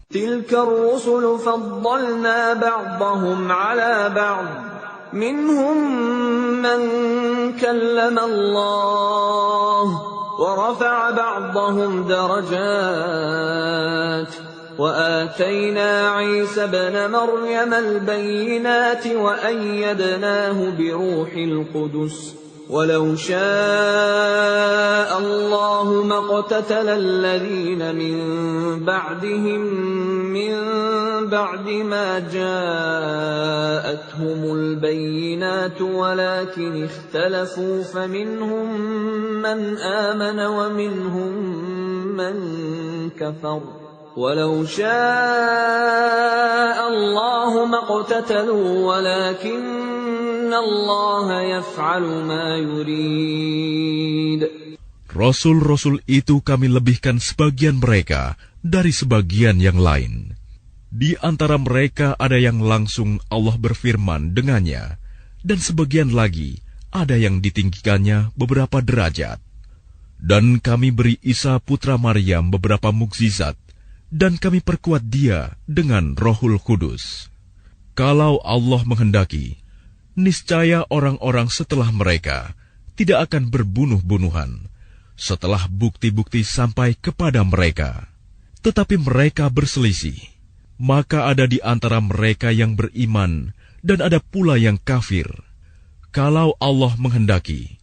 تلك الرسل فضلنا بعضهم على بعض منهم من كلم الله ورفع بعضهم درجات وآتينا عيسى ابن مريم البينات وأيدناه بروح القدس ولو شاء الله ما اقتتل الذين من بعدهم من بعد ما جاءتهم البينات ولكن اختلفوا فمنهم من آمن ومنهم من كفر ولو شاء الله ما اقتتلوا ولكن الله يفعل ما يريد. Rasul-rasul itu kami lebihkan sebagian mereka dari sebagian yang lain. Di antara mereka ada yang langsung Allah berfirman dengannya, dan sebagian lagi ada yang ditinggikannya beberapa derajat. Dan kami beri Isa putra Maryam beberapa mukjizat, dan kami perkuat dia dengan Rohul Kudus. Kalau Allah menghendaki, niscaya orang-orang setelah mereka tidak akan berbunuh-bunuhan setelah bukti-bukti sampai kepada mereka. Tetapi mereka berselisih, maka ada di antara mereka yang beriman dan ada pula yang kafir. Kalau Allah menghendaki,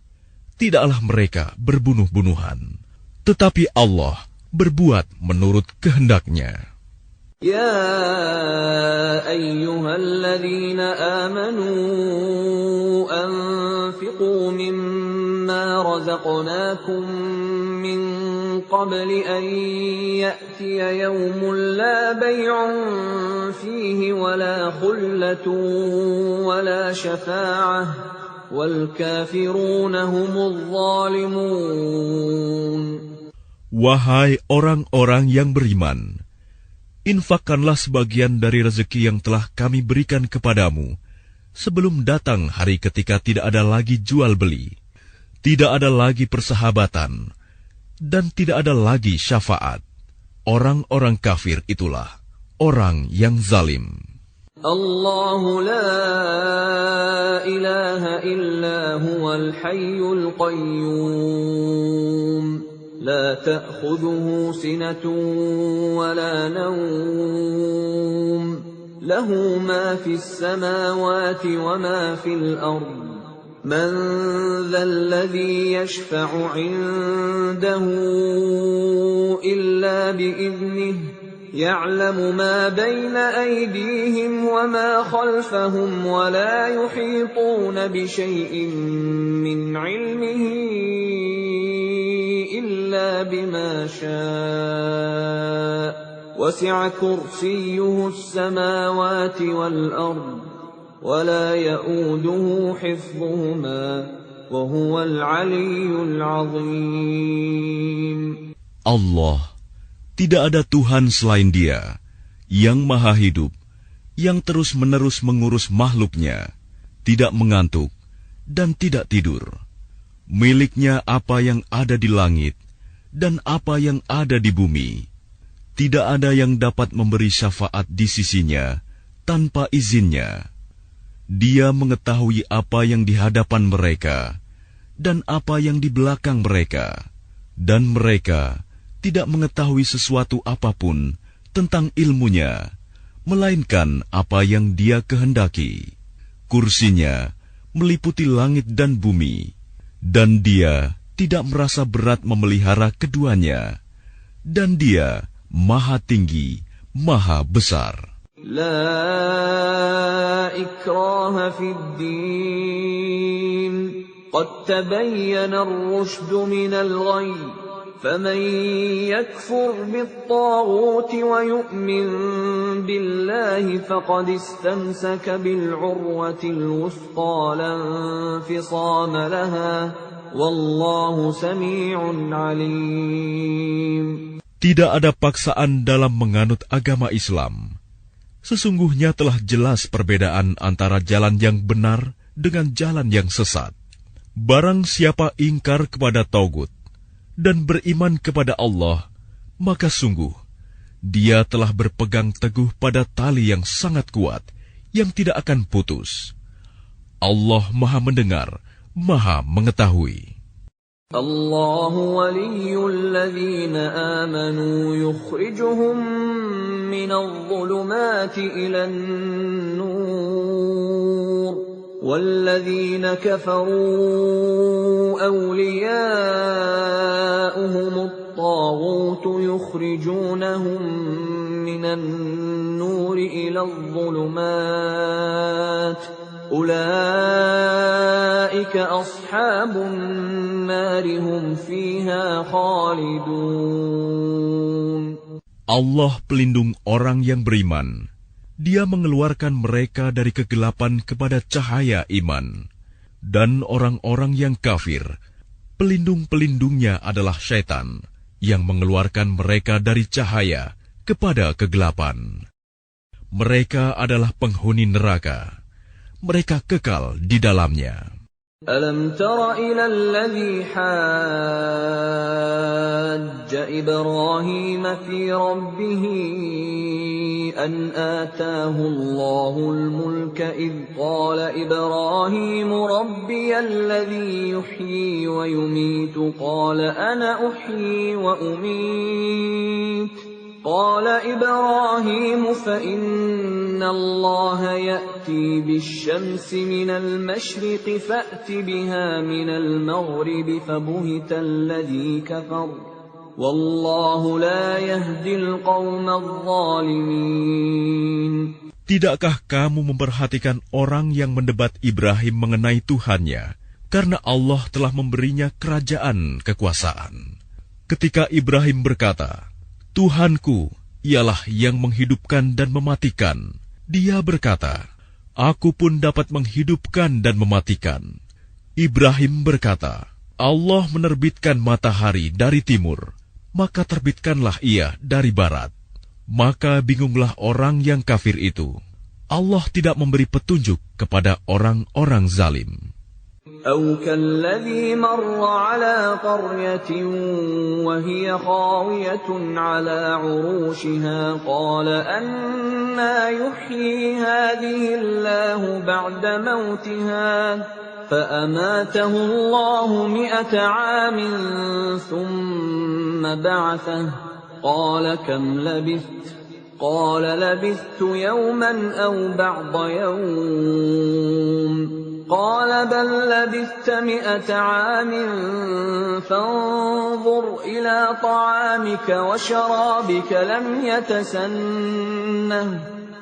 tidaklah mereka berbunuh-bunuhan, tetapi Allah berbuat menurut kehendaknya. Ya ayyuhalladzina amanu anfiqu mimma razaqnakum min qabli an ya'tiya yawmun la bay'un fihi wala khullatun wala syafa'ah wal kafiruna humudz zalimun. Wahai orang-orang yang beriman, infakkanlah sebagian dari rezeki yang telah kami berikan kepadamu sebelum datang hari ketika tidak ada lagi jual beli, tidak ada lagi persahabatan, dan tidak ada lagi syafaat. Orang-orang kafir itulah orang yang zalim. Allahu la ilaha illa huwal hayyul qayyum. لا تأخذه سنة ولا نوم له ما في السماوات وما في الأرض من ذا الذي يشفع عنده إلا بإذنه يعلم ما بين أيديهم وما خلفهم ولا يحيطون بشيء من علمه إلا بما شاء وسع كرسيه السماوات والأرض ولا يؤوده حفظهما وهو العلي العظيم. Allah, tidak ada Tuhan selain Dia, yang maha hidup, yang terus-menerus mengurus makhluknya, tidak mengantuk dan tidak tidur. Miliknya apa yang ada di langit dan apa yang ada di bumi. Tidak ada yang dapat memberi syafaat di sisinya tanpa izinnya. Dia mengetahui apa yang di hadapan mereka dan apa yang di belakang mereka, dan mereka tidak mengetahui sesuatu apapun tentang ilmunya, melainkan apa yang Dia kehendaki. Kursinya meliputi langit dan bumi, dan Dia tidak merasa berat memelihara keduanya, dan Dia Maha Tinggi, Maha Besar. La ikraha fid din, qad tabayyana ar-rushdu minal ghayy, faman yakfur bit-taghuti wa yu'min billahi faqad istamsaka bil-'urwatil wuthqa la infisama laha, wallahu sami'un 'alim. Tidak ada paksaan dalam menganut agama Islam. Sesungguhnya telah jelas perbedaan antara jalan yang benar dengan jalan yang sesat. Barang siapa ingkar kepada Taugut dan beriman kepada Allah, maka sungguh Dia telah berpegang teguh pada tali yang sangat kuat, yang tidak akan putus. Allah Maha Mendengar, Maha Mengetahui. Allahu waliyyul ladzina amanu yukhrijuhum minadh dhulumati ilan nur walladzina kafaru awliya'uhumut taghut yukhrijunahum minan nuri iladh dhulumat Ulaika ashabun nari hum fiha khalidun. Allah pelindung orang yang beriman. Dia mengeluarkan mereka dari kegelapan kepada cahaya iman. Dan orang-orang yang kafir, pelindung-pelindungnya adalah syaitan, yang mengeluarkan mereka dari cahaya kepada kegelapan. Mereka adalah penghuni neraka. Mereka kekal di dalamnya. Alam tara ila alladhi hajja Ibrahim fi rabbih an ataahu Allahul mulka idh qala Ibrahim rabbiyal ladhi yuhyi wa yumiitu qala ana uhyi wa umiit قال إبراهيم فإن الله يأتي بالشمس من المشرق فأت بها من المغرب فبهت الذي كفر والله لا يهدي القوم الظالمين. Tidakkah kamu memperhatikan orang yang mendebat Ibrahim mengenai Tuhannya, karena Allah telah memberinya kerajaan kekuasaan? Ketika Ibrahim berkata, Tuhanku ialah yang menghidupkan dan mematikan. Dia berkata, Aku pun dapat menghidupkan dan mematikan. Ibrahim berkata, Allah menerbitkan matahari dari timur, maka terbitkanlah ia dari barat. Maka bingunglah orang yang kafir itu. Allah tidak memberi petunjuk kepada orang-orang zalim. أو كالذي مر على قرية وهي خاوية على عروشها قال أنى يحيي هذه الله بعد موتها فأماته الله 100 عام ثم بعثه قال كم لبثت قال لبثت يوما أو بعض يوم قال بل لبثت 100 عام فانظر إلى طعامك وشرابك لم يتسنه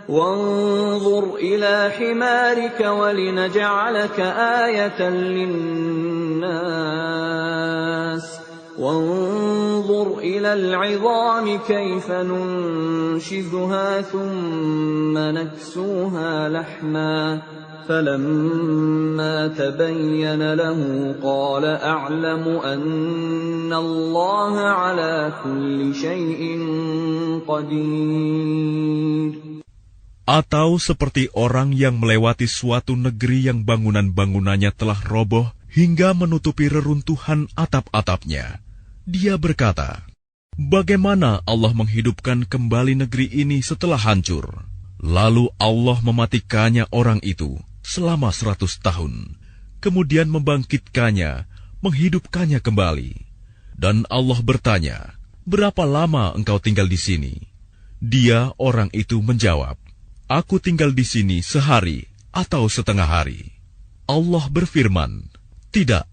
وانظر إلى حمارك ولنجعلك آية للناس وانظر إلى العظام كيف ننشزها ثم نكسوها لحما فلما تبين له قال أعلم أن الله على كل شيء قدير. Atau seperti orang yang melewati suatu negeri yang bangunan-bangunannya telah roboh hingga menutupi reruntuhan atap-atapnya. Dia berkata, bagaimana Allah menghidupkan kembali negeri ini setelah hancur? Lalu Allah mematikannya orang itu selama 100 tahun, kemudian membangkitkannya, menghidupkannya kembali. Dan Allah bertanya, berapa lama engkau tinggal di sini? Dia, orang itu, menjawab, aku tinggal di sini sehari atau setengah hari. Allah berfirman, tidak,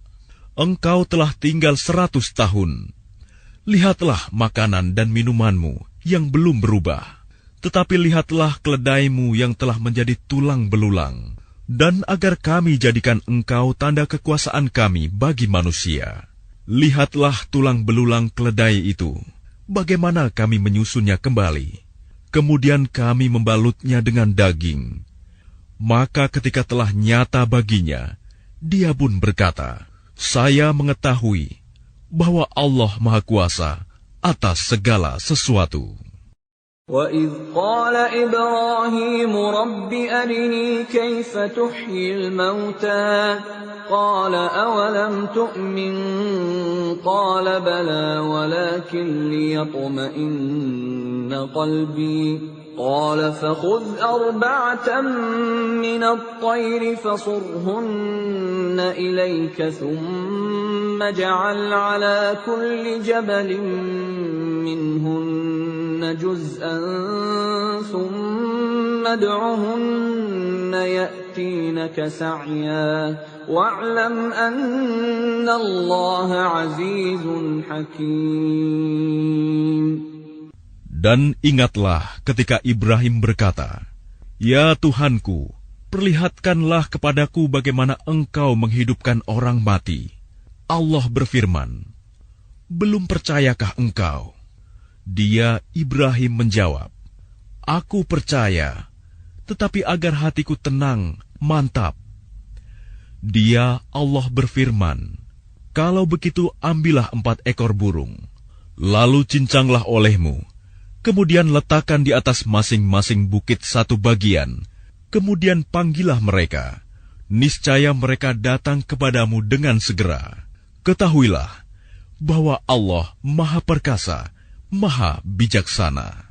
engkau telah tinggal 100 tahun. Lihatlah makanan dan minumanmu yang belum berubah, tetapi lihatlah keledaimu yang telah menjadi tulang belulang. Dan agar kami jadikan engkau tanda kekuasaan kami bagi manusia. Lihatlah tulang belulang keledai itu, bagaimana kami menyusunnya kembali. Kemudian kami membalutnya dengan daging. Maka ketika telah nyata baginya, dia pun berkata, saya mengetahui bahwa Allah Maha Kuasa atas segala sesuatu. وَإِذْ قَالَ إِبْرَاهِيمُ رَبِّ أَرِنِي كَيْفَ تُحْيِي الْمَوْتَى قَالَ أَوَلَمْ تُؤْمِنْ قَالَ بَلَى وَلَكِنْ لِيَطْمَئِنَّ قَلْبِي قَالَ فَخُذْ أَرْبَعَةً مِنَ الطَّيْرِ فَصُرْهُنَّ إِلَيْكَ ثُمَّ اجْعَلْ عَلَى كُلِّ جَبَلٍ مِّنْهُنَّ جُزْءًا ثُمَّ ادْعُهُنَّ يَأْتِينَكَ سَعْيًا وَاعْلَمْ أَنَّ اللَّهَ عَزِيزٌ حَكِيمٌ. Dan ingatlah ketika Ibrahim berkata, "Ya Tuhanku, perlihatkanlah kepadaku bagaimana Engkau menghidupkan orang mati." Allah berfirman, "Belum percayakah engkau?" Dia, Ibrahim, menjawab, "Aku percaya, tetapi agar hatiku tenang, mantap." Dia, Allah berfirman, "Kalau begitu ambillah 4 ekor burung, lalu cincanglah olehmu. Kemudian letakkan di atas masing-masing bukit 1 bagian. Kemudian panggillah mereka. Niscaya mereka datang kepadamu dengan segera. Ketahuilah bahwa Allah Maha Perkasa, Maha Bijaksana."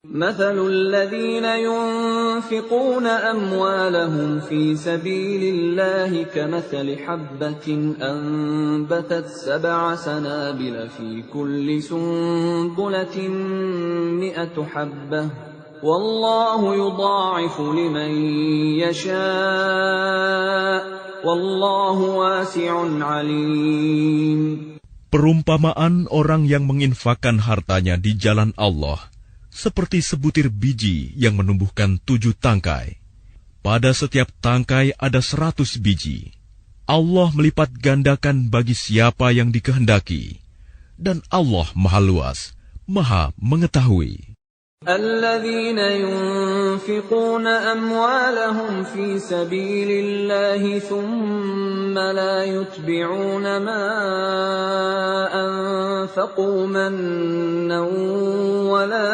مثل الذين ينفقون أموالهم في سبيل الله كمثل حبة أنبتت 7 سنابل في كل سنبلة 100 حبة والله يضاعف لمن يشاء والله واسع عليم. Perumpamaan orang yang menginfakkan hartanya di jalan Allah seperti sebutir biji yang menumbuhkan 7 tangkai. Pada setiap tangkai ada 100 biji. Allah melipat gandakan bagi siapa yang dikehendaki. Dan Allah Maha Luas, Maha Mengetahui. الذين ينفقون أموالهم في سبيل الله ثم لا يتبعون ما أنفقوا منا ولا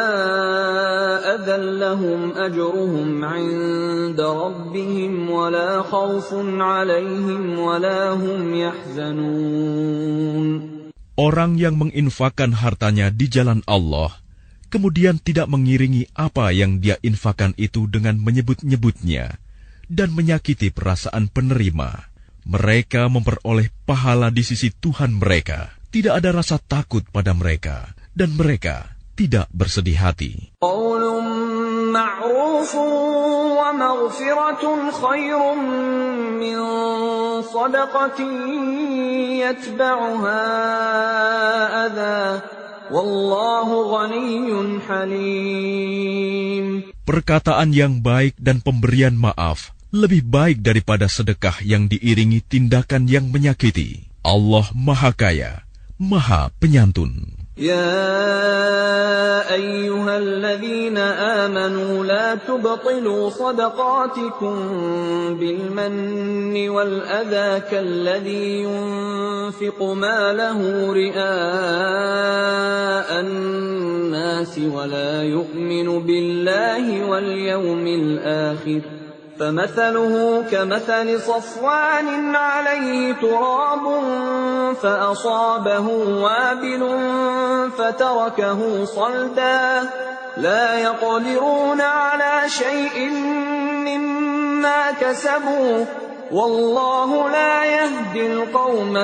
أذى لهم أجرهم عند ربهم ولا خوف عليهم ولا هم يحزنون. Orang yang menginfakkan hartanya di jalan Allah kemudian tidak mengiringi apa yang dia infakkan itu dengan menyebut-nyebutnya dan menyakiti perasaan penerima. Mereka memperoleh pahala di sisi Tuhan mereka. Tidak ada rasa takut pada mereka, dan mereka tidak bersedih hati. Qaulun ma'rufun wa maghfiratun khairun min shadaqatin yatba'uha adha. Wallahu ghaniyyun halim. Perkataan yang baik dan pemberian maaf lebih baik daripada sedekah yang diiringi tindakan yang menyakiti. Allah Maha Kaya, Maha Penyantun. يا أيها الذين آمنوا لا تبطلوا صدقاتكم بالمن والأذى كالذي ينفق ماله رئاء الناس ولا يؤمن بالله واليوم الآخر فمثله كمثل صفوان عليه تراب فأصابه وابل فتركه صلدا لا يقدرون على شيء مما كسبوا والله لا يهدي القوم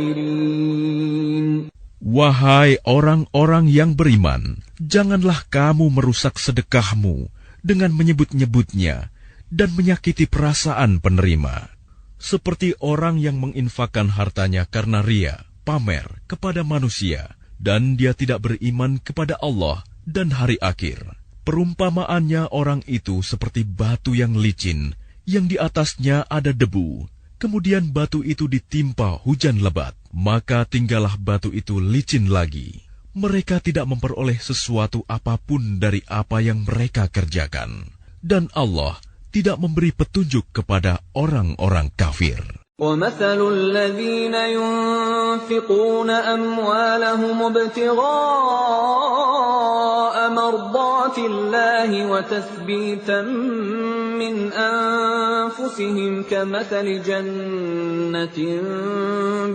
الكافرين. Wahai orang-orang yang beriman, janganlah kamu merusak sedekahmu dengan menyebut-nyebutnya dan menyakiti perasaan penerima, seperti orang yang menginfakkan hartanya karena ria, pamer kepada manusia, dan dia tidak beriman kepada Allah dan hari akhir. Perumpamaannya orang itu seperti batu yang licin, yang di atasnya ada debu. Kemudian batu itu ditimpa hujan lebat, maka tinggallah batu itu licin lagi. Mereka tidak memperoleh sesuatu apapun dari apa yang mereka kerjakan. Dan Allah tidak memberi petunjuk kepada orang-orang kafir. وَمَثَلُ الَّذِينَ يُنفِقُونَ أَمْوَالَهُمُ ابْتِغَاءَ مَرْضَاتِ اللَّهِ وَتَثْبِيتًا مِّنْ أَنفُسِهِمْ كَمَثَلِ جَنَّةٍ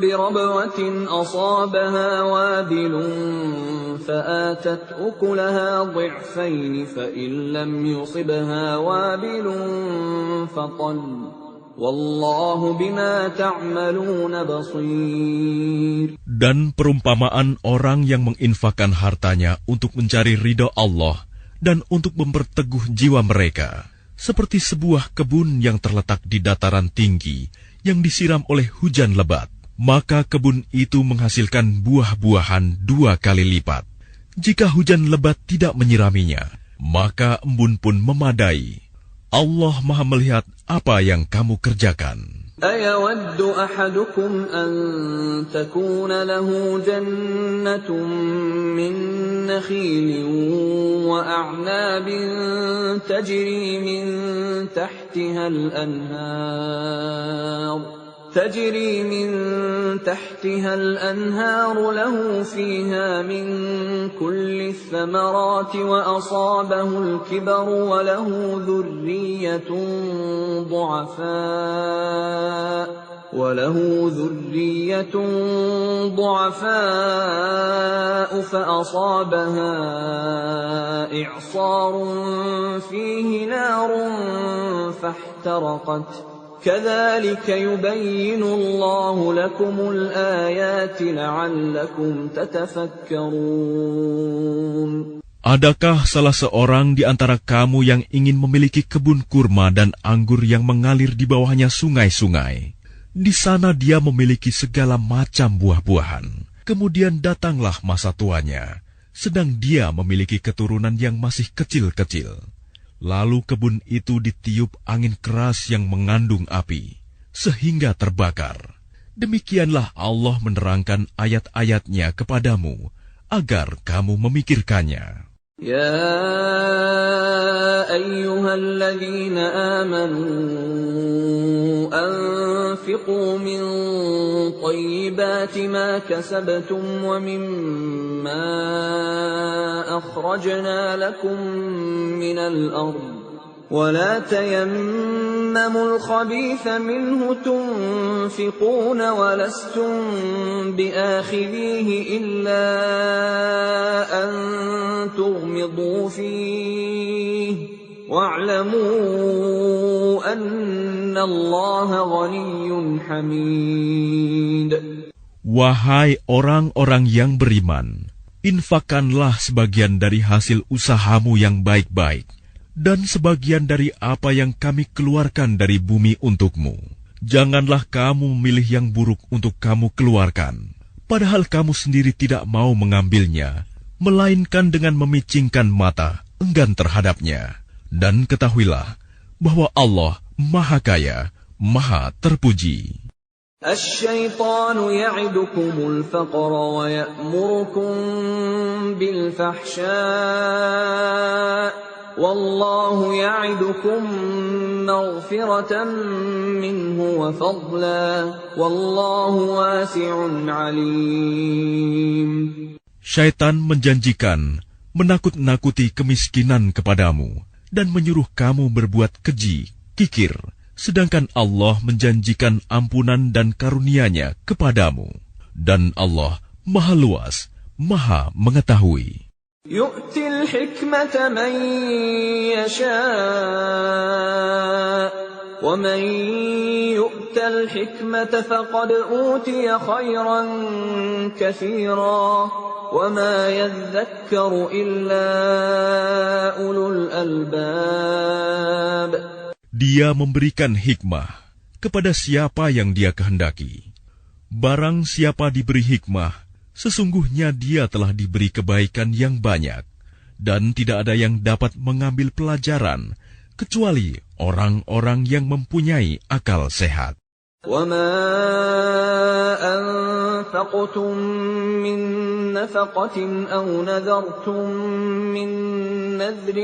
بِرَبْوَةٍ أَصَابَهَا وَابِلٌ فَآتَتْ أُكُلَهَا ضِعْفَيْنِ فَإِن لَّمْ يُصِبْهَا وَابِلٌ فَطَلٌّ Wallahu bima ta'maluna basir. Dan perumpamaan orang yang menginfakkan hartanya untuk mencari ridha Allah dan untuk memperteguh jiwa mereka, seperti sebuah kebun yang terletak di dataran tinggi yang disiram oleh hujan lebat, maka kebun itu menghasilkan buah-buahan 2 kali lipat. Jika hujan lebat tidak menyiraminya, maka embun pun memadai. Allah Maha melihat apa yang kamu kerjakan. أَيَوَدُّ أَحَدُكُمْ أَن تَكُونَ لَهُ جَنَّةٌ مِّن نَّخِيلٍ وَأَعْنَابٍ تَجْرِي مِن تَحْتِهَا الْأَنْهَارُ لَهُ فِيهَا مِن كُلِّ الثَّمَرَاتِ وَأَصَابَهُ الْكِبَرُ وَلَهُ ذُرِّيَّةٌ ضُعَفَاءُ فَأَصَابَهَا إِعْصَارٌ فِيهِ نَارٌ فَاحْتَرَقَتْ كَذَلِكَ يُبَيِّنُ اللَّهُ لَكُمُ الْآيَاتِ لَعَلَّكُمْ تَتَفَكَّرُونَ. Adakah salah seorang di antara kamu yang ingin memiliki kebun kurma dan anggur yang mengalir di bawahnya sungai-sungai? Di sana dia memiliki segala macam buah-buahan. Kemudian datanglah masa tuanya, sedang dia memiliki keturunan yang masih kecil-kecil. Lalu kebun itu ditiup angin keras yang mengandung api, sehingga terbakar. Demikianlah Allah menerangkan ayat-ayatnya kepadamu, agar kamu memikirkannya. Ya ayyuhalladzina amanu anfiqu min tayyibati ma kasabtum wa mimma akhrajna lakum minal ard ولا تيمموا الخبيث منه تنفقون ولستم بآخذيه إلا أن تغمضوا فيه واعلموا أن الله غني حميد. Wahai orang-orang yang beriman, infakkanlah sebagian dari hasil usahamu yang baik-baik, dan sebagian dari apa yang kami keluarkan dari bumi untukmu. Janganlah kamu memilih yang buruk untuk kamu keluarkan, padahal kamu sendiri tidak mau mengambilnya, melainkan dengan memicingkan mata, enggan terhadapnya. Dan ketahuilah bahwa Allah Maha Kaya, Maha Terpuji. Asy-syaitanu ya'idukumul faqra wa ya'murukum bil fahsya' Wallahu ya'idukum maghfiratan minhu wa fadla wallahu wasi'un 'alim. Syaitan menjanjikan menakut-nakuti kemiskinan kepadamu dan menyuruh kamu berbuat keji, kikir, sedangkan Allah menjanjikan ampunan dan karunia-Nya kepadamu. Dan Allah Maha Luas, Maha Mengetahui. يؤتي الحكمة من يشاء ومن يؤت الحكمة فقد أوتي خيرا كثيرا وما يذكر إلا أولو الألباب. Dia memberikan hikmah kepada siapa yang Dia kehendaki. Barang siapa diberi hikmah, sesungguhnya dia telah diberi kebaikan yang banyak, dan tidak ada yang dapat mengambil pelajaran kecuali orang-orang yang mempunyai akal sehat. وَمَا أَنفَقْتُم مِّن نَّفَقَةٍ أَوْ نَذَرْتُم مِّن نَّذْرٍ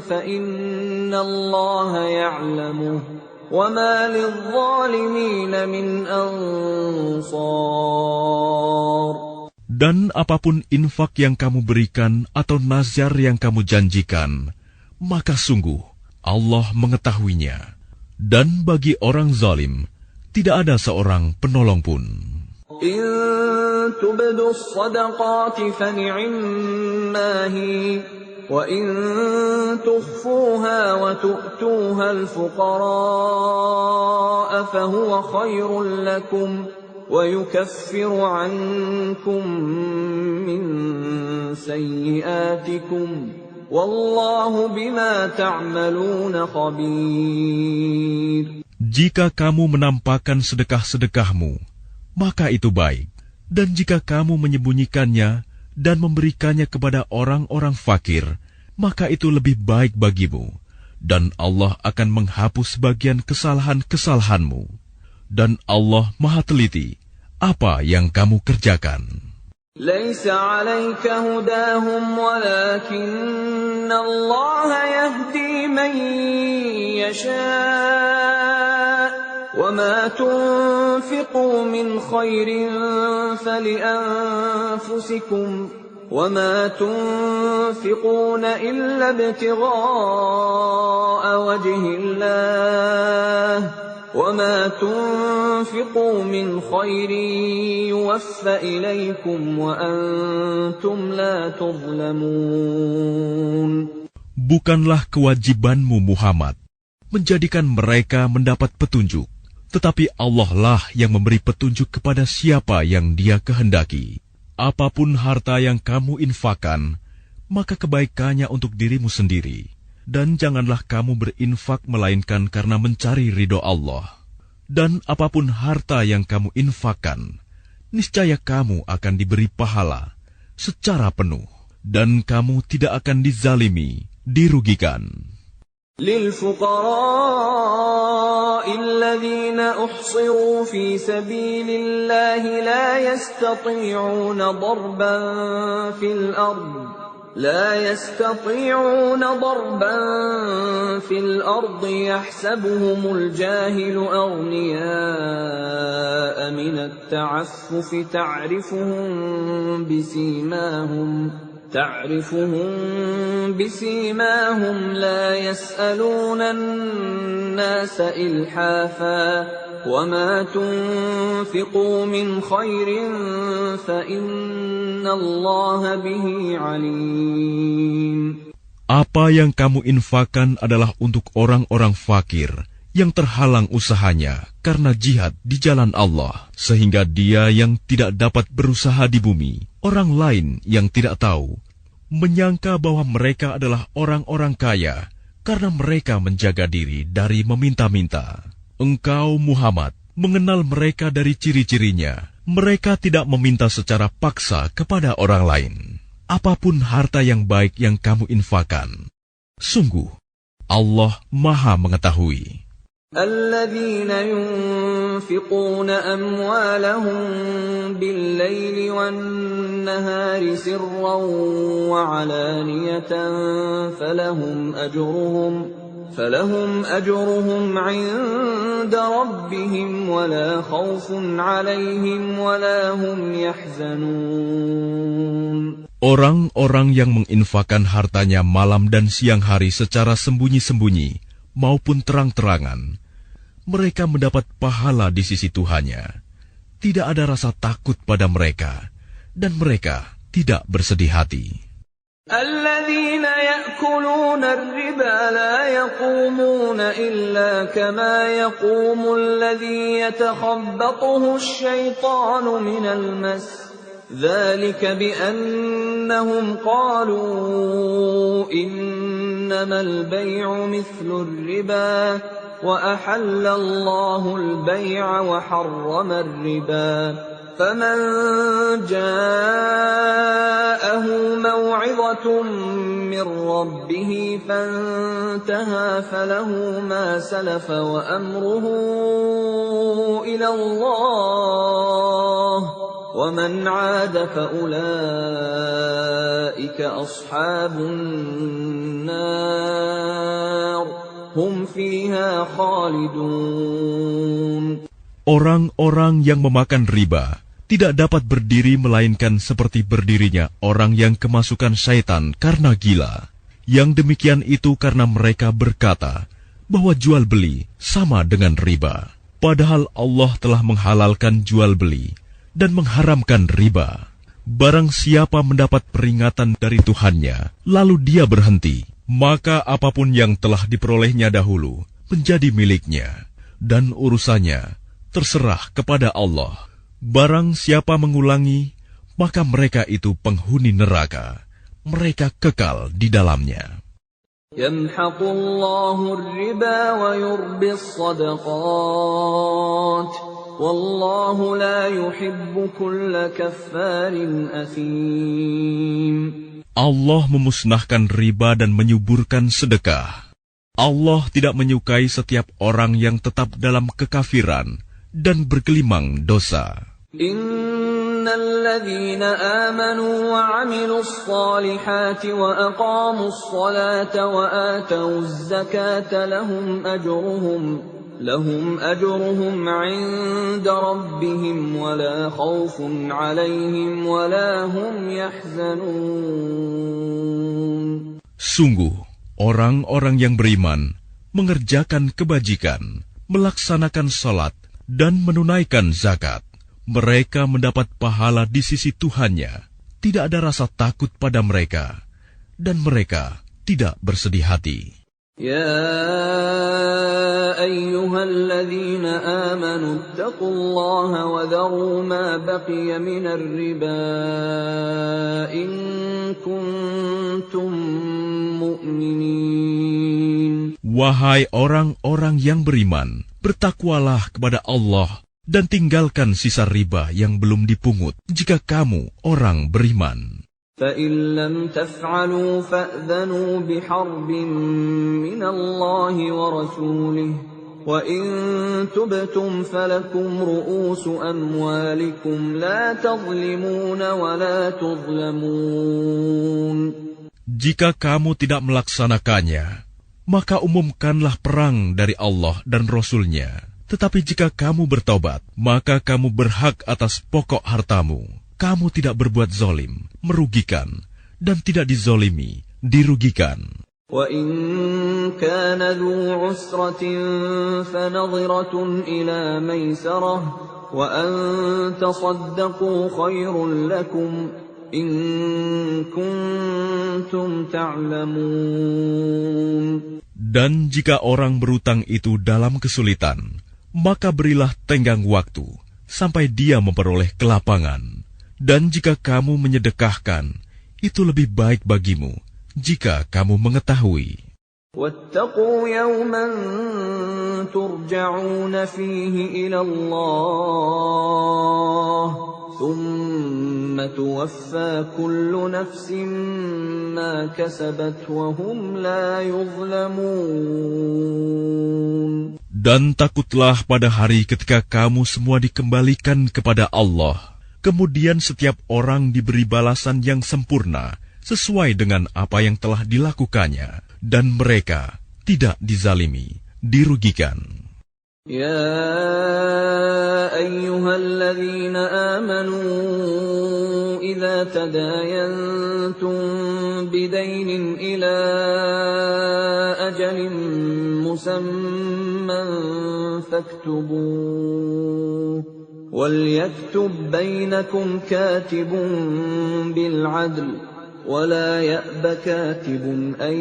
فَإِنَّ اللَّهَ يَعْلَمُهُ وَمَا لِلظَّالِمِينَ مِنْ أَنصَارٍ. Dan apapun infak yang kamu berikan atau nazar yang kamu janjikan, maka sungguh Allah mengetahuinya. Dan bagi orang zalim, tidak ada seorang penolong pun. إِن تُبْدُوا الصَّدَقَاتِ فَنِعِمَّا هِيَ وَإِن تُخْفُوهَا وَتُؤْتُوهَا الْفُقَرَاءَ فَهُوَ خَيْرٌ لَكُمْ وَيُكَفِّرُ عَنكُم مِّن سَيِّئَاتِكُمْ وَاللَّهُ بِمَا تَعْمَلُونَ خَبِيرٌ. Jika kamu menampakkan sedekah-sedekahmu, maka itu baik. Dan jika kamu menyembunyikannya dan memberikannya kepada orang-orang fakir, maka itu lebih baik bagimu. Dan Allah akan menghapus sebagian kesalahan-kesalahanmu. Dan Allah Maha Teliti apa yang kamu kerjakan. لَيْسَ عَلَيْكَ هُدَاهُمْ وَلَكِنَّ اللَّهَ يَهْدِي مَن يَشَاءُ وَمَا تُنفِقُوا مِنْ خَيْرٍ فَلِأَنفُسِكُمْ وَمَا تُنفِقُونَ إِلَّا ابْتِغَاءَ وَجْهِ اللَّهِ وَمَا تُنفِقُوا مِنْ خَيْرٍ يُوَفَّ إِلَيْكُمْ وَأَنْتُمْ لَا تُظْلَمُونَ. Bukanlah kewajibanmu Muhammad menjadikan mereka mendapat petunjuk, tetapi Allah lah yang memberi petunjuk kepada siapa yang Dia kehendaki. Apapun harta yang kamu infakkan, maka kebaikannya untuk dirimu sendiri. Dan janganlah kamu berinfak melainkan karena mencari ridho Allah. Dan apapun harta yang kamu infakkan, niscaya kamu akan diberi pahala secara penuh. Dan kamu tidak akan dizalimi, dirugikan. لِلْفُقَرَاءِ الَّذِينَ أُحْصِرُوا فِي سَبِيلِ اللَّهِ لَا يَسْتَطِيعُونَ ضَرْبًا فِي الْأَرْضِ يَحْسَبُهُمُ الْجَاهِلُ أَغْنِيَاءَ مِنَ التَّعَفُّفِ تعرفهم بسيماهم لا يسألون الناس إلحافا وما تنفقوا من خير فإن الله به عليم. Apa yang kamu infakkan adalah untuk orang-orang fakir yang terhalang usahanya karena jihad di jalan Allah, sehingga dia yang tidak dapat berusaha di bumi, orang lain yang tidak tahu, menyangka bahwa mereka adalah orang-orang kaya karena mereka menjaga diri dari meminta-minta. Engkau Muhammad mengenal mereka dari ciri-cirinya. Mereka tidak meminta secara paksa kepada orang lain. Apapun harta yang baik yang kamu infakkan, sungguh Allah Maha mengetahui. الذين ينفقون أموالهم بالليل والنهار سرا وعلانية فلهم أجرهم عند ربهم ولا خوف عليهم ولا هم يحزنون. Orang-orang yang menginfakkan hartanya malam dan siang hari secara sembunyi-sembunyi maupun terang-terangan, mereka mendapat pahala di sisi Tuhannya. Tidak ada rasa takut pada mereka, dan mereka tidak bersedih hati. الذين يأكلون الربا لا يقومون إلا كما يقوم الذي يتخبطه الشيطان من المس ذلك بأنهم قالوا إنما البيع مثل الربا وأحل الله البيع وحرم الربا فمن جاءه موعظة من ربه فانتهى فله ما سلف وأمره إلى الله ومن عاد فأولئك أصحاب النار هم فيها خالدون. Orang-orang yang memakan riba tidak dapat berdiri melainkan seperti berdirinya orang yang kemasukan syaitan karena gila. Yang demikian itu karena mereka berkata bahwa jual beli sama dengan riba. Padahal Allah telah menghalalkan jual beli dan mengharamkan riba. Barang siapa mendapat peringatan dari Tuhannya, lalu dia berhenti, maka apapun yang telah diperolehnya dahulu menjadi miliknya, dan urusannya terserah kepada Allah. Barang siapa mengulangi, maka mereka itu penghuni neraka. Mereka kekal di dalamnya. Yamhaqullahu ar-riba wa yurbis sadaqat. Wallahu la yuhibbu kulla kaffarin athim. Allah memusnahkan riba dan menyuburkan sedekah. Allah tidak menyukai setiap orang yang tetap dalam kekafiran dan bergelimang dosa. Innal ladzina amanu wa 'amilus salihati wa aqamus salata wa atawuz zakata lahum ajruhum 'inda rabbihim wa la khaufun 'alaihim wa la hum yahzanun. Sungguh, orang-orang yang beriman mengerjakan kebajikan, melaksanakan salat, dan menunaikan zakat. Mereka mendapat pahala di sisi Tuhannya. Tidak ada rasa takut pada mereka, dan mereka tidak bersedih hati. Ya ayyuhalladzina amanu ittaqullaha wa dharu ma baqiya minar riba in kuntum mu'minin. Wahai orang-orang yang beriman, bertakwalah kepada Allah dan tinggalkan sisa riba yang belum dipungut jika kamu orang beriman. فَإِن لَّمْ تَفْعَلُوا فَأْذَنُوا بِحَرْبٍ مِّنَ اللَّهِ وَرَسُولِهِ وَإِن تُبْتُمْ فَلَكُمْ رُءُوسُ أَمْوَالِكُمْ لَا تَظْلِمُونَ وَلَا تُظْلَمُونَ. Jika kamu tidak melaksanakannya, maka umumkanlah perang dari Allah dan Rasul-Nya. Tetapi jika kamu bertobat, maka kamu berhak atas pokok hartamu. Kamu tidak berbuat zalim, merugikan, dan tidak dizolimi, dirugikan. وَإِن كَانَ ذُو عُسْرَةٍ فَنَظِرَةٌ إِلَى مَيْسَرَةٍ وَأَن تَصَدَّقُوا خَيْرٌ لَّكُمْ إِن كُنتُمْ تَعْلَمُونَ. Dan jika orang berutang itu dalam kesulitan, maka berilah tenggang waktu sampai dia memperoleh kelapangan. Dan jika kamu menyedekahkan, itu lebih baik bagimu jika kamu mengetahui. وَاتَّقُوا يَوْمًا تُرْجَعُونَ فِيهِ إِلَى اللَّهِ ثُمَّ تُوَفَّى كُلُّ نَفْسٍ مَا كَسَبَتْ وَهُمْ لَا يُظْلَمُونَ. Dan takutlah pada hari ketika kamu semua dikembalikan kepada Allah. Kemudian setiap orang diberi balasan yang sempurna sesuai dengan apa yang telah dilakukannya, dan mereka tidak dizalimi, dirugikan. Ya ayyuhalladzina amanu idza tadayantum bidaynin ila ajalin musamman faktubuh. وَلْيَكْتُبْ بَيْنَكُمْ كَاتِبٌ بِالْعَدْلِ وَلَا يَأْبَ كَاتِبٌ أَن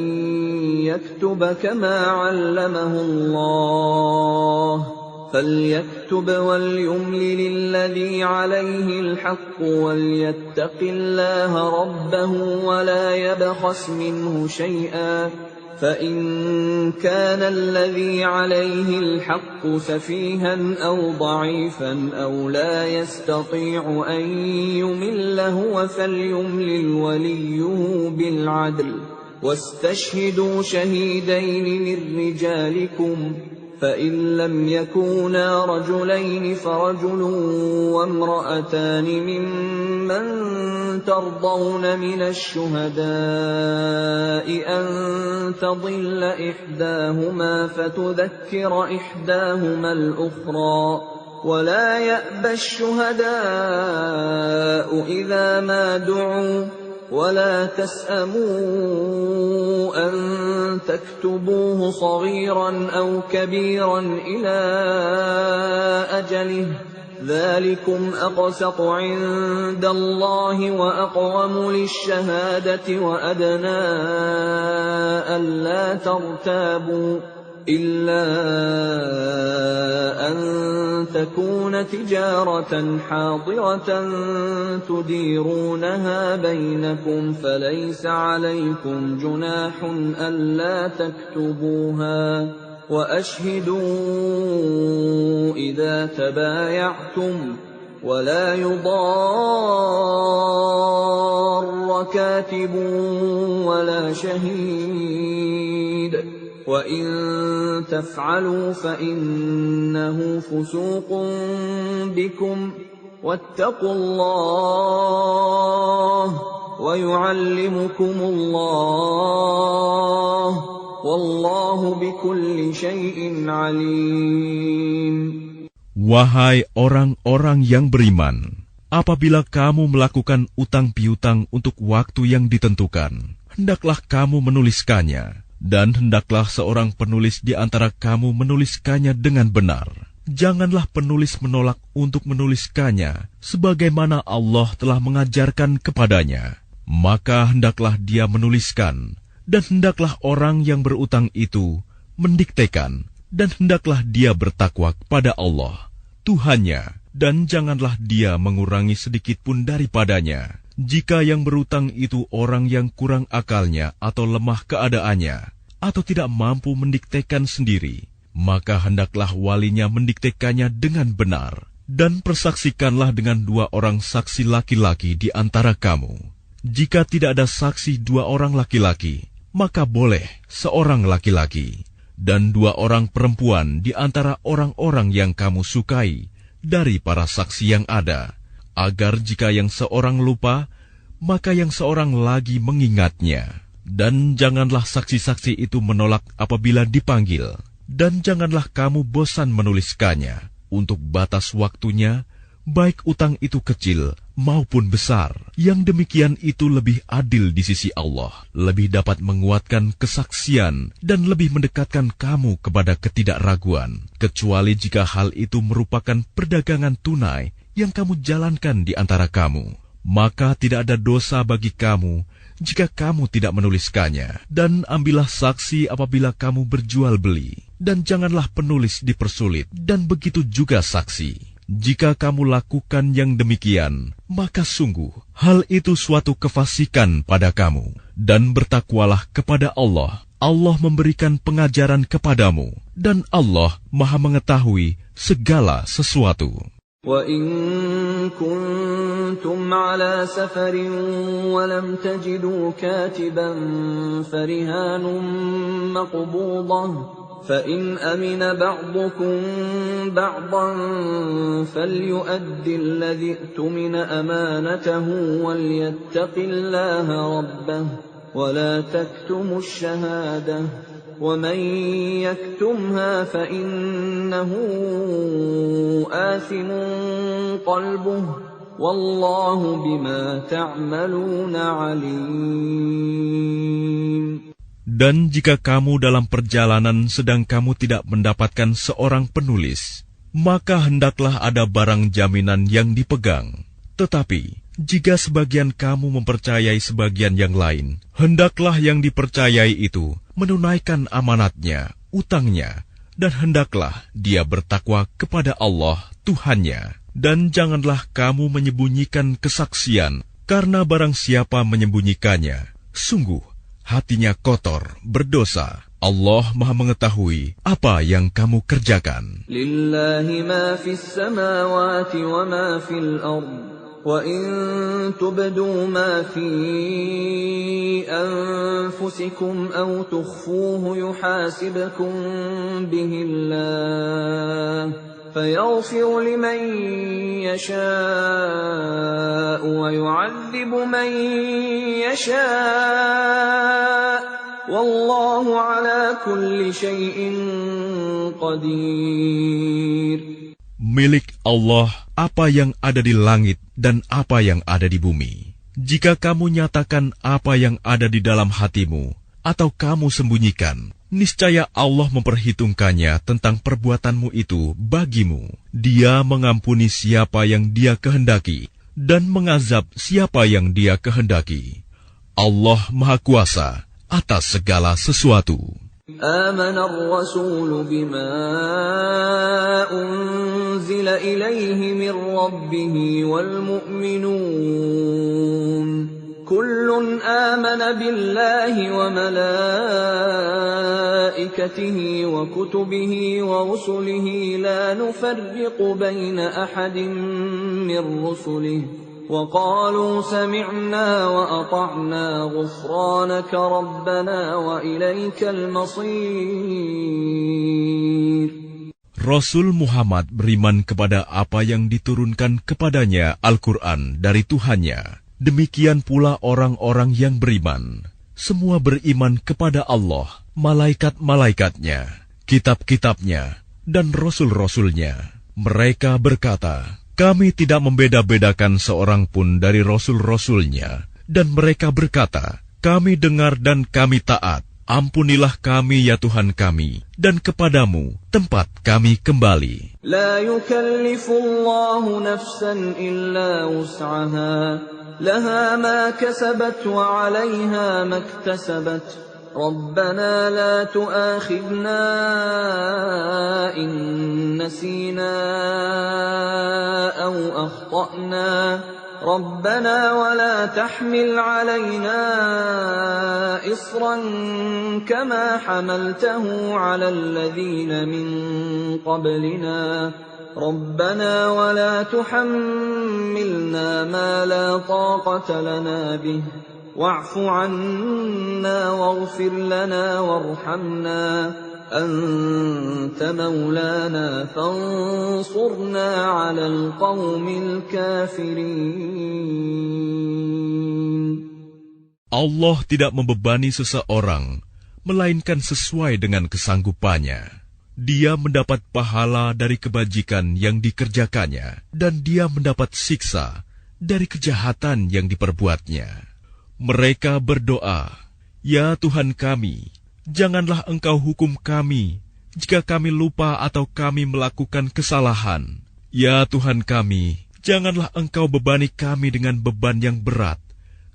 يَكْتُبَ كَمَا عَلَّمَهُ اللَّهُ فَلْيَكْتُبْ وَلْيُمْلِلِ الَّذِي عَلَيْهِ الْحَقُّ وَلْيَتَّقِ اللَّهَ رَبَّهُ وَلَا يَبْخَسْ مِنْهُ شَيْئًا فَإِنْ كَانَ الَّذِي عَلَيْهِ الْحَقُّ سَفِيهًا أَوْ ضَعِيفًا أَوْ لَا يَسْتَطِيعُ أَنْ يُمِلَّ هُوَ فَلْيُمْلِلْ وَلِيُّهُ بِالْعَدْلِ وَاسْتَشْهِدُوا شَهِيدَيْنِ مِنْ رِجَالِكُمْ فَإِنْ لَمْ يَكُونَا رَجُلَيْنِ فَرَجُلٌ وَامْرَأَتَانِ مِمَّنْ ترضون من الشهداء أن تضل إحداهما فتذكر إحداهما الأخرى ولا يأبى الشهداء إذا ما دعوا ولا تسأموا أن تكتبوه صغيرا أو كبيرا إلى أجله ذلكم أقسط عند الله وأقوم للشهادة وأدنى ألا ترتابوا إلا أن تكون تجارة حاضرة تديرونها بينكم فليس عليكم جناح ألا تكتبوها وأشهدوا إذا تبايعتم ولا يضار كاتب ولا شهيد وَإِن تَفْعَلُوا فَإِنَّهُ فُسُوقٌ بِكُمْ وَاتَّقُوا اللَّهَ وَيُعَلِّمُكُمُ اللَّهُ وَاللَّهُ بِكُلِّ شَيْءٍ عَلِيمٌ. Wahai orang-orang yang beriman, apabila kamu melakukan utang piutang untuk waktu yang ditentukan, hendaklah kamu menuliskannya. Dan hendaklah seorang penulis di antara kamu menuliskannya dengan benar. Janganlah penulis menolak untuk menuliskannya, sebagaimana Allah telah mengajarkan kepadanya. Maka hendaklah dia menuliskan, dan hendaklah orang yang berutang itu mendiktekan, dan hendaklah dia bertakwa kepada Allah, Tuhannya, dan janganlah dia mengurangi sedikit pun daripadanya. Jika yang berutang itu orang yang kurang akalnya atau lemah keadaannya, atau tidak mampu mendiktekan sendiri, maka hendaklah walinya mendiktekannya dengan benar, dan persaksikanlah dengan 2 orang saksi laki-laki di antara kamu. Jika tidak ada saksi 2 orang laki-laki, maka boleh seorang laki-laki, dan 2 orang perempuan di antara orang-orang yang kamu sukai dari para saksi yang ada, agar jika yang seorang lupa, maka yang seorang lagi mengingatnya. Dan janganlah saksi-saksi itu menolak apabila dipanggil. Dan janganlah kamu bosan menuliskannya untuk batas waktunya, baik utang itu kecil maupun besar. Yang demikian itu lebih adil di sisi Allah, lebih dapat menguatkan kesaksian, dan lebih mendekatkan kamu kepada ketidakraguan, kecuali jika hal itu merupakan perdagangan tunai yang kamu jalankan di antara kamu. Maka tidak ada dosa bagi kamu jika kamu tidak menuliskannya. Dan ambillah saksi apabila kamu berjual beli, dan janganlah penulis dipersulit, dan begitu juga saksi. Jika kamu lakukan yang demikian, maka sungguh hal itu suatu kefasikan pada kamu. Dan bertakwalah kepada Allah. Allah memberikan pengajaran kepadamu, dan Allah Maha mengetahui segala sesuatu. وَإِن كُنتُمْ عَلَى سَفَرٍ وَلَمْ تَجِدُوا كَاتِبًا فَرِهَانٌ مَّقْبُوضَةٌ فَإِنْ أَمِنَ بَعْضُكُم بَعْضًا فَلْيُؤَدِّ الَّذِي اؤْتُمِنَ أَمَانَتَهُ وَلْيَتَّقِ اللَّهَ رَبَّهُ وَلَا تَكْتُمُوا الشَّهَادَةَ وَمَن يَكْتُمْهَا فَإِنَّهُ آثِمٌ قَلْبُهُ وَاللَّهُ بِمَا تَعْمَلُونَ عَلِيمٌ. Dan jika kamu dalam perjalanan sedang kamu tidak mendapatkan seorang penulis, maka hendaklah ada barang jaminan yang dipegang. Tetapi jika sebagian kamu mempercayai sebagian yang lain, hendaklah yang dipercayai itu menunaikan amanatnya, utangnya, dan hendaklah dia bertakwa kepada Allah, Tuhannya. Dan janganlah kamu menyembunyikan kesaksian, karena barang siapa menyembunyikannya, sungguh hatinya kotor, berdosa. Allah Maha mengetahui apa yang kamu kerjakan. Lillahi ma fis samawati wa ma fil ardh. وَإِن تُبْدُوا مَا فِي أَنفُسِكُمْ أَوْ تُخْفُوهُ يُحَاسِبْكُم بِهِ اللَّهُ فيغفر لمن يشاء ويعذب من يشاء والله على كل شيء قدير. Milik Allah apa yang ada di langit dan apa yang ada di bumi. Jika kamu nyatakan apa yang ada di dalam hatimu, atau kamu sembunyikan, niscaya Allah memperhitungkannya tentang perbuatanmu itu bagimu. Dia mengampuni siapa yang Dia kehendaki dan mengazab siapa yang Dia kehendaki. Allah Maha Kuasa atas segala sesuatu. آمن الرسول بما أنزل إليه من ربه والمؤمنون كل آمن بالله وملائكته وكتبه ورسله لا نفرق بين أحد من رسله وقالوا سمعنا وأطعنا غفرانك ربنا وإليك المصير. Rasul Muhammad beriman kepada apa yang diturunkan kepadanya Al-Quran dari Tuhannya. Demikian pula orang-orang yang beriman. Semua beriman kepada Allah, malaikat-malaikatnya, kitab-kitabnya, dan rasul-rasulnya. Mereka berkata, kami tidak membeda-bedakan seorang pun dari rasul-rasulnya. Dan mereka berkata, kami dengar dan kami taat. Ampunilah kami ya Tuhan kami, dan kepadamu tempat kami kembali. La yukallifullahu nafsan illa wus'aha, laha ma kasabat wa 'alayha ma iktasabat. Rabbana la tu'akhidna in nasina aw akhta'na. ربنا ولا تحمل علينا إصرا كما حملته على الذين من قبلنا ربنا ولا تحملنا ما لا طاقة لنا به واعف عنا واغفر لنا وارحمنا أنت مولانا فانصرنا على القوم الكافرين. Allah tidak membebani seseorang, melainkan sesuai dengan kesanggupannya. Dia mendapat pahala dari kebajikan yang dikerjakannya, dan dia mendapat siksa dari kejahatan yang diperbuatnya. Mereka berdoa, "Ya Tuhan kami, janganlah Engkau hukum kami jika kami lupa atau kami melakukan kesalahan. Ya Tuhan kami, janganlah Engkau bebani kami dengan beban yang berat,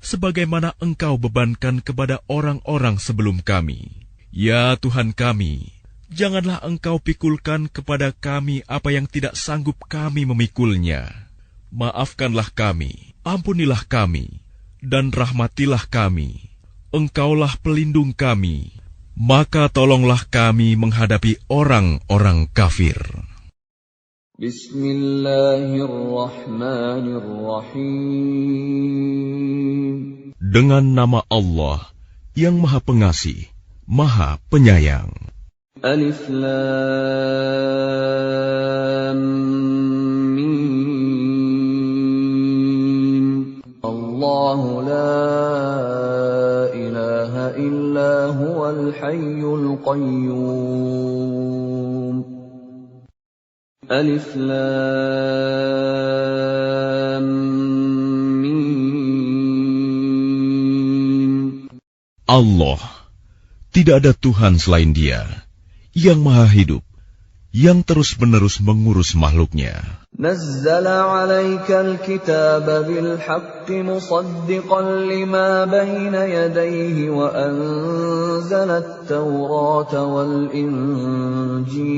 sebagaimana Engkau bebankan kepada orang-orang sebelum kami. Ya Tuhan kami, janganlah Engkau pikulkan kepada kami apa yang tidak sanggup kami memikulnya. Maafkanlah kami, ampunilah kami, dan rahmatilah kami. Engkaulah pelindung kami. Maka tolonglah kami menghadapi orang-orang kafir." Bismillahirrahmanirrahim. Dengan nama Allah yang Maha Pengasih, Maha Penyayang. Alif Lam Mim. Allahu la ilaha illa huwal hayyul qayyum. Alif Lam Mim. Allah, tidak ada Tuhan selain Dia, yang Maha Hidup, yang terus-menerus mengurus makhluknya. Nazzala 'alaikal kitaba bil haqqi musaddiqan lima baina yadayhi wa anzala at-taurata wal injil.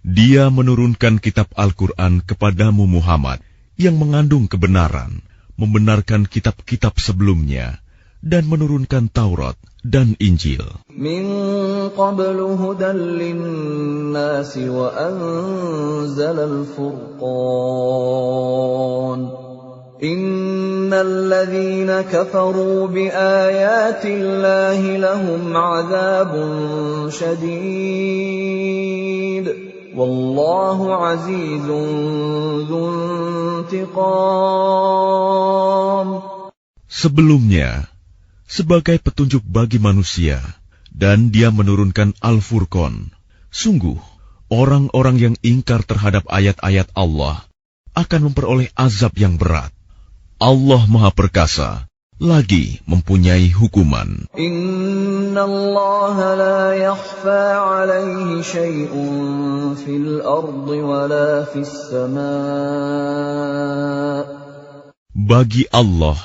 Dia menurunkan kitab Al-Quran kepadamu Muhammad yang mengandung kebenaran, membenarkan kitab-kitab sebelumnya, dan menurunkan Taurat dan Injil. Min qablu hudan lin-nasi wa anzala al-furqan. Innal ladzina kafaru bi ayati Allahi lahum 'adzabun shadid Wallahu azizun dzuntiqam. Sebelumnya, sebagai petunjuk bagi manusia, dan Dia menurunkan Al-Furqan. Sungguh, orang-orang yang ingkar terhadap ayat-ayat Allah akan memperoleh azab yang berat. Allah Maha Perkasa, lagi mempunyai hukuman. Inna Allah la yakhfa alaihi syai'un fil ardi wala fis sama'. Bagi Allah,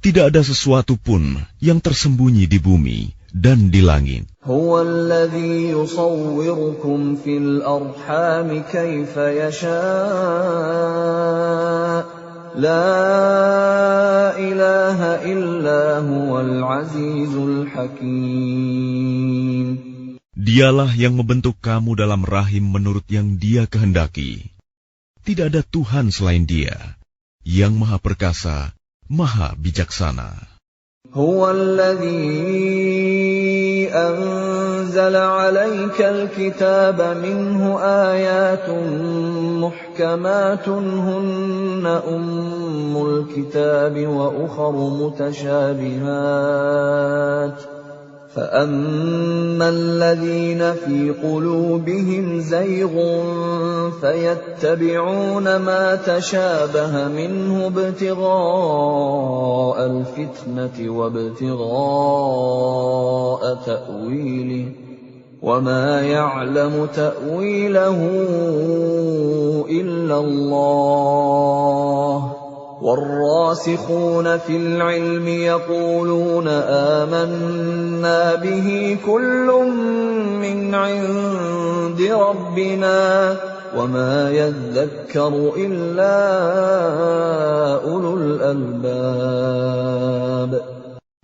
tidak ada sesuatu pun yang tersembunyi di bumi dan di langit. Huwa alladhi yusawwirukum fil arham kaifa yasha'. La ilaha illa huwal azizul hakim. Dialah yang membentuk kamu dalam rahim menurut yang Dia kehendaki. Tidak ada Tuhan selain Dia, yang Maha Perkasa, Maha Bijaksana. هو الذي أنزل عليك الكتاب منه آيات محكمات هن أم الكتاب وأخر متشابهات فأما الذين في قلوبهم زيغ فيتبعون ما تشابه منه ابتغاء الفتنة وابتغاء تأويله وما يعلم تأويله إلا الله والراسخون في العلم يقولون آمنا به كل من عند ربنا وما يذكر إلا أولو الألباب.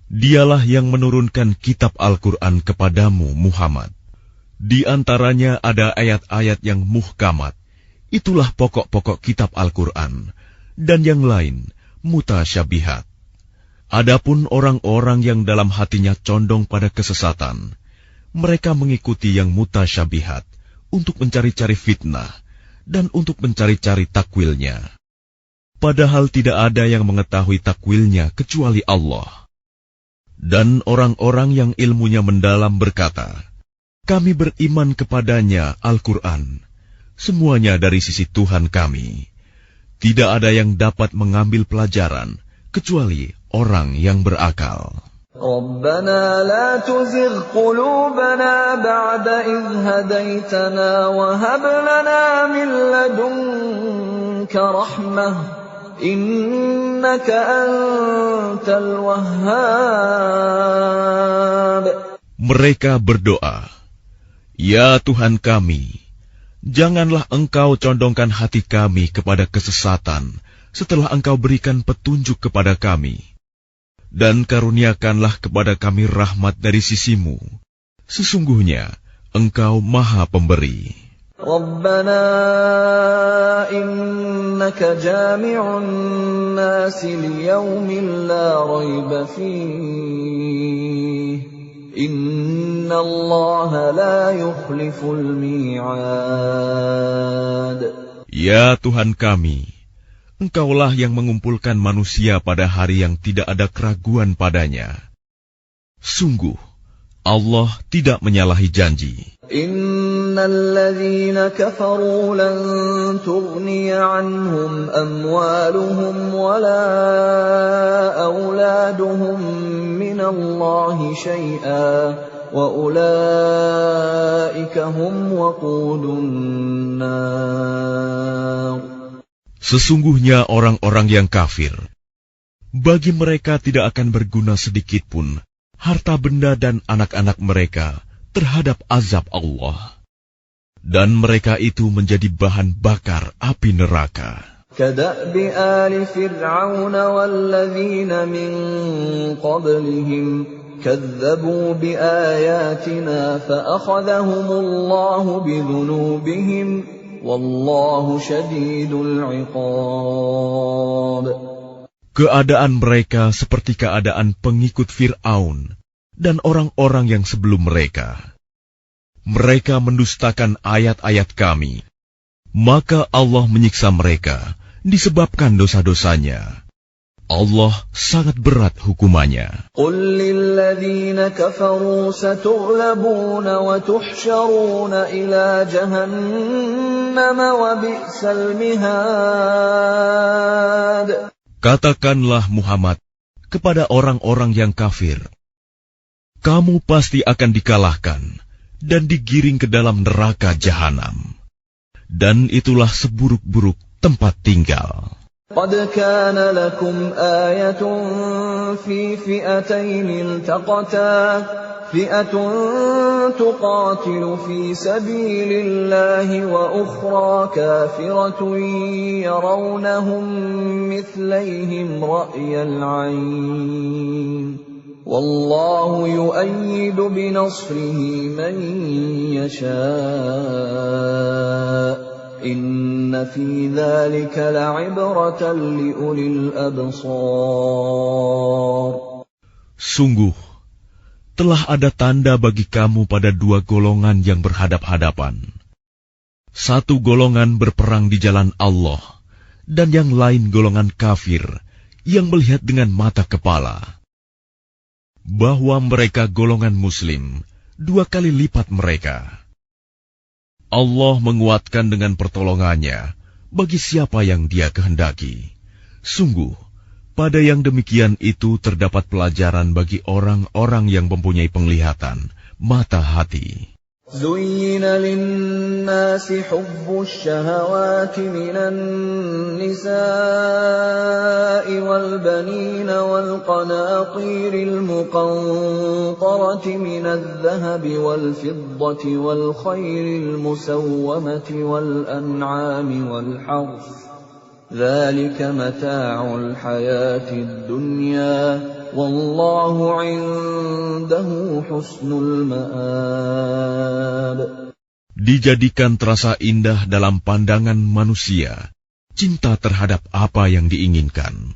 Dialah yang menurunkan kitab Al-Quran kepadamu, Muhammad. Di antaranya ada ayat-ayat yang muhkamat. Itulah pokok-pokok kitab Al-Quran. Dan yang lain, mutasyabihat. Adapun orang-orang yang dalam hatinya condong pada kesesatan, mereka mengikuti yang mutasyabihat untuk mencari-cari fitnah dan untuk mencari-cari takwilnya. Padahal tidak ada yang mengetahui takwilnya kecuali Allah. Dan orang-orang yang ilmunya mendalam berkata, kami beriman kepadanya Al-Quran, semuanya dari sisi Tuhan kami. Tidak ada yang dapat mengambil pelajaran kecuali orang yang berakal. Rabbana la tuzigh qulubana ba'da idh hadaitana wa hab lana min ladunka rahmah innaka antal wahhab. Mereka berdoa, ya Tuhan kami, janganlah Engkau condongkan hati kami kepada kesesatan setelah Engkau berikan petunjuk kepada kami. Dan karuniakanlah kepada kami rahmat dari sisimu. Sesungguhnya Engkau Maha Pemberi. Rabbana innaka jami'un nasi liyaumin la rayba fihi. Inna Allah la yukhliful mi'ad. Ya Tuhan kami, Engkaulah yang mengumpulkan manusia pada hari yang tidak ada keraguan padanya. Sungguh, Allah tidak menyalahi janji. Innal ladzina kafaru lan tughniya anhum amwaluhum wala auladuhum minallahi syai'a wa ulaika hum waqudun nar. Sesungguhnya orang-orang yang kafir, bagi mereka tidak akan berguna sedikit pun harta benda dan anak-anak mereka terhadap azab Allah. Dan mereka itu menjadi bahan bakar api neraka. Kada'bi ali fir'aun walladzina min qablihim kadzabu biayatina fa'akhadhahumullahu bidhunubihim wallahu syadidul iqab. Keadaan mereka seperti keadaan pengikut Fir'aun dan orang-orang yang sebelum mereka. Mereka mendustakan ayat-ayat kami, maka Allah menyiksa mereka disebabkan dosa-dosanya. Allah sangat berat hukumannya. قل للذين كفروا ستغلبون وتحشرون إلى جهنم وبئس المهاد. Katakanlah Muhammad kepada orang-orang yang kafir, kamu pasti akan dikalahkan dan digiring ke dalam neraka jahanam. Dan itulah seburuk-buruk tempat tinggal. قد كان لكم آية في فئتين التقتا فئة تقاتل في سبيل الله وأخرى كافرة يرونهم مثليهم رأي العين والله يؤيد بنصره من يشاء إن في ذلك لعبرة لأولي الأبصار. Sungguh, telah ada tanda bagi kamu pada dua golongan yang berhadap-hadapan. Satu golongan berperang di jalan Allah, dan yang lain golongan kafir yang melihat dengan mata kepala. Bahwa mereka golongan muslim, dua kali lipat mereka. Allah menguatkan dengan pertolongannya bagi siapa yang Dia kehendaki. Sungguh, pada yang demikian itu terdapat pelajaran bagi orang-orang yang mempunyai penglihatan, mata hati. زين للناس حب الشهوات من النساء والبنين والقناطير المقنطرة من الذهب والفضة والخيل المسومة والأنعام والحرث ذلك متاع الحياة الدنيا والله عنده حسن المآب. Dijadikan terasa indah dalam pandangan manusia cinta terhadap apa yang diinginkan,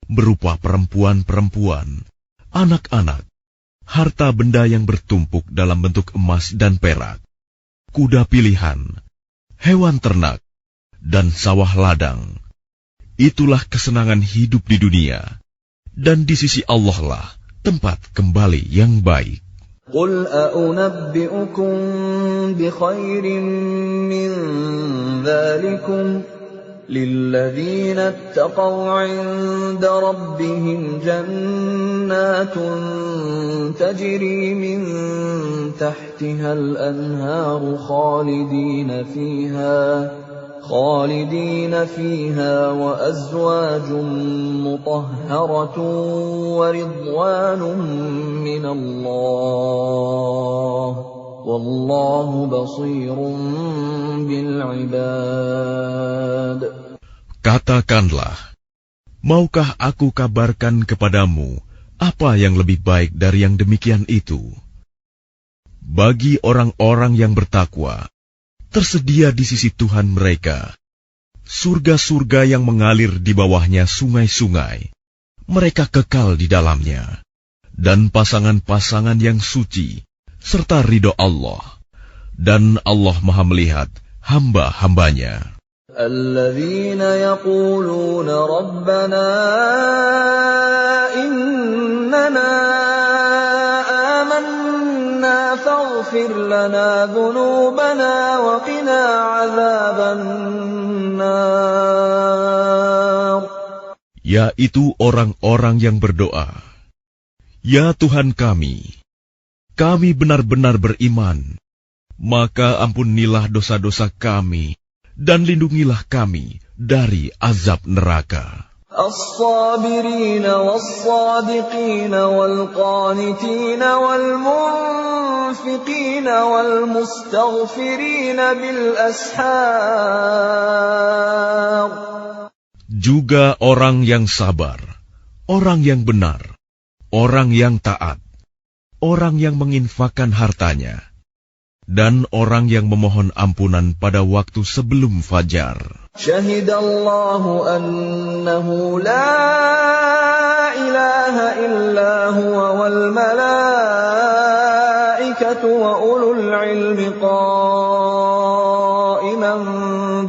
berupa perempuan-perempuan, anak-anak, harta benda yang bertumpuk dalam bentuk emas dan perak, kuda pilihan, hewan ternak, dan sawah ladang. Itulah kesenangan hidup di dunia, dan di sisi Allah lah tempat kembali yang baik. قل أأنبئكم بخير من ذلكم للذين اتقوا عند ربهم جنات تجري من تحتها الأنهار خالدين فيها وأزواج مطهرة ورضوان من الله والله بصير بالعباد. Katakanlah, maukah aku kabarkan kepadamu apa yang lebih baik dari yang demikian itu? Bagi orang-orang yang bertakwa, tersedia di sisi Tuhan mereka surga-surga yang mengalir di bawahnya sungai-sungai. Mereka kekal di dalamnya, dan pasangan-pasangan yang suci serta ridho Allah, dan Allah Maha melihat hamba-hambanya. الذين يقولون ربنا إننا آمنا فاغفر لنا ذنوبنا وقنا عذاب النار. Yaitu orang-orang yang berdoa, ya Tuhan kami benar-benar beriman, maka ampunilah dosa-dosa kami dan lindungilah kami dari azab neraka. الصابرين والصادقين والقانتين والمنفقين والمستغفرين بالأسحار. Juga orang yang sabar, orang yang benar, orang yang taat, orang yang menginfakkan hartanya, dan orang yang memohon ampunan pada waktu sebelum fajar. Syahidallahu annahu la ilaha illa huwa wal malaikatu الْمَلَائِكَةُ وَأُولُو الْعِلْمِ قَائِمًا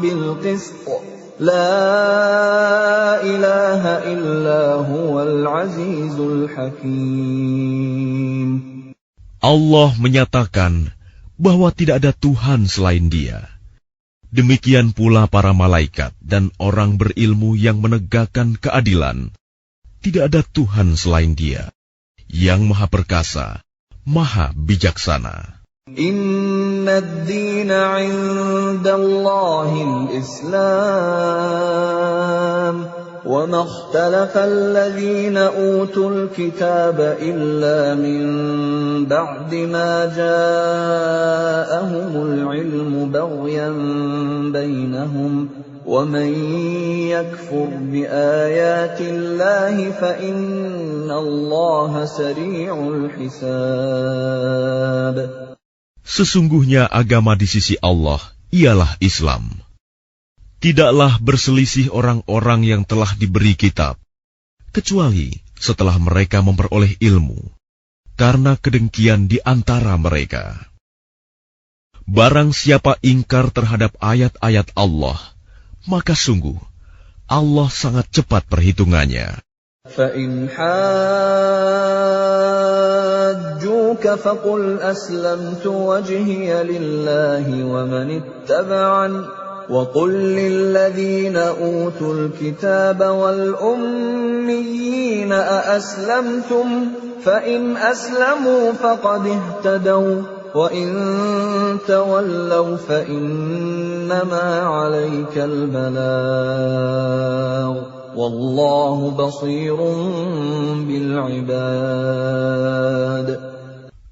بِالْقِسْطِ لَا إِلَٰهَ إِلَّا هُوَ الْعَزِيزُ الْحَكِيمُ. Allah menyatakan bahwa tidak ada Tuhan selain Dia. Demikian pula para malaikat dan orang berilmu yang menegakkan keadilan. Tidak ada Tuhan selain Dia, yang Maha Perkasa, Maha Bijaksana. Inna ad-dina 'inda Allahil Islam. وَمَا اخْتَلَفَ الَّذِينَ أُوتُوا الْكِتَابَ إِلَّا مِنْ بَعْدِ مَا جَاءَهُمُ الْعِلْمُ بَغْيًا بَيْنَهُمْ وَمَنْ يَكْفُرْ بِآيَاتِ اللَّهِ فَإِنَّ اللَّهَ سَرِيعُ الْحِسَابِ. Sesungguhnya agama di sisi Allah ialah Islam. Tidaklah berselisih orang-orang yang telah diberi kitab, kecuali setelah mereka memperoleh ilmu, karena kedengkian di antara mereka. Barang siapa ingkar terhadap ayat-ayat Allah, maka sungguh Allah sangat cepat perhitungannya. فَإِنْ حَاجُّوكَ فَقُلْ أَسْلَمْتُ وَجْهِيَ لِلَّهِ وَمَنِ اتَّبَعَنِ وَقُلْ لِلَّذِينَ أُوتُوا الْكِتَابَ وَالْأُمِّيِّينَ أَأَسْلَمْتُمْ فَإِنْ أَسْلَمُوا فَقَدِ اهْتَدَوْا وَإِنْ تَوَلَّوْا فَإِنَّمَا عَلَيْكَ الْبَلَاغُ وَاللَّهُ بَصِيرٌ بِالْعِبَادِ.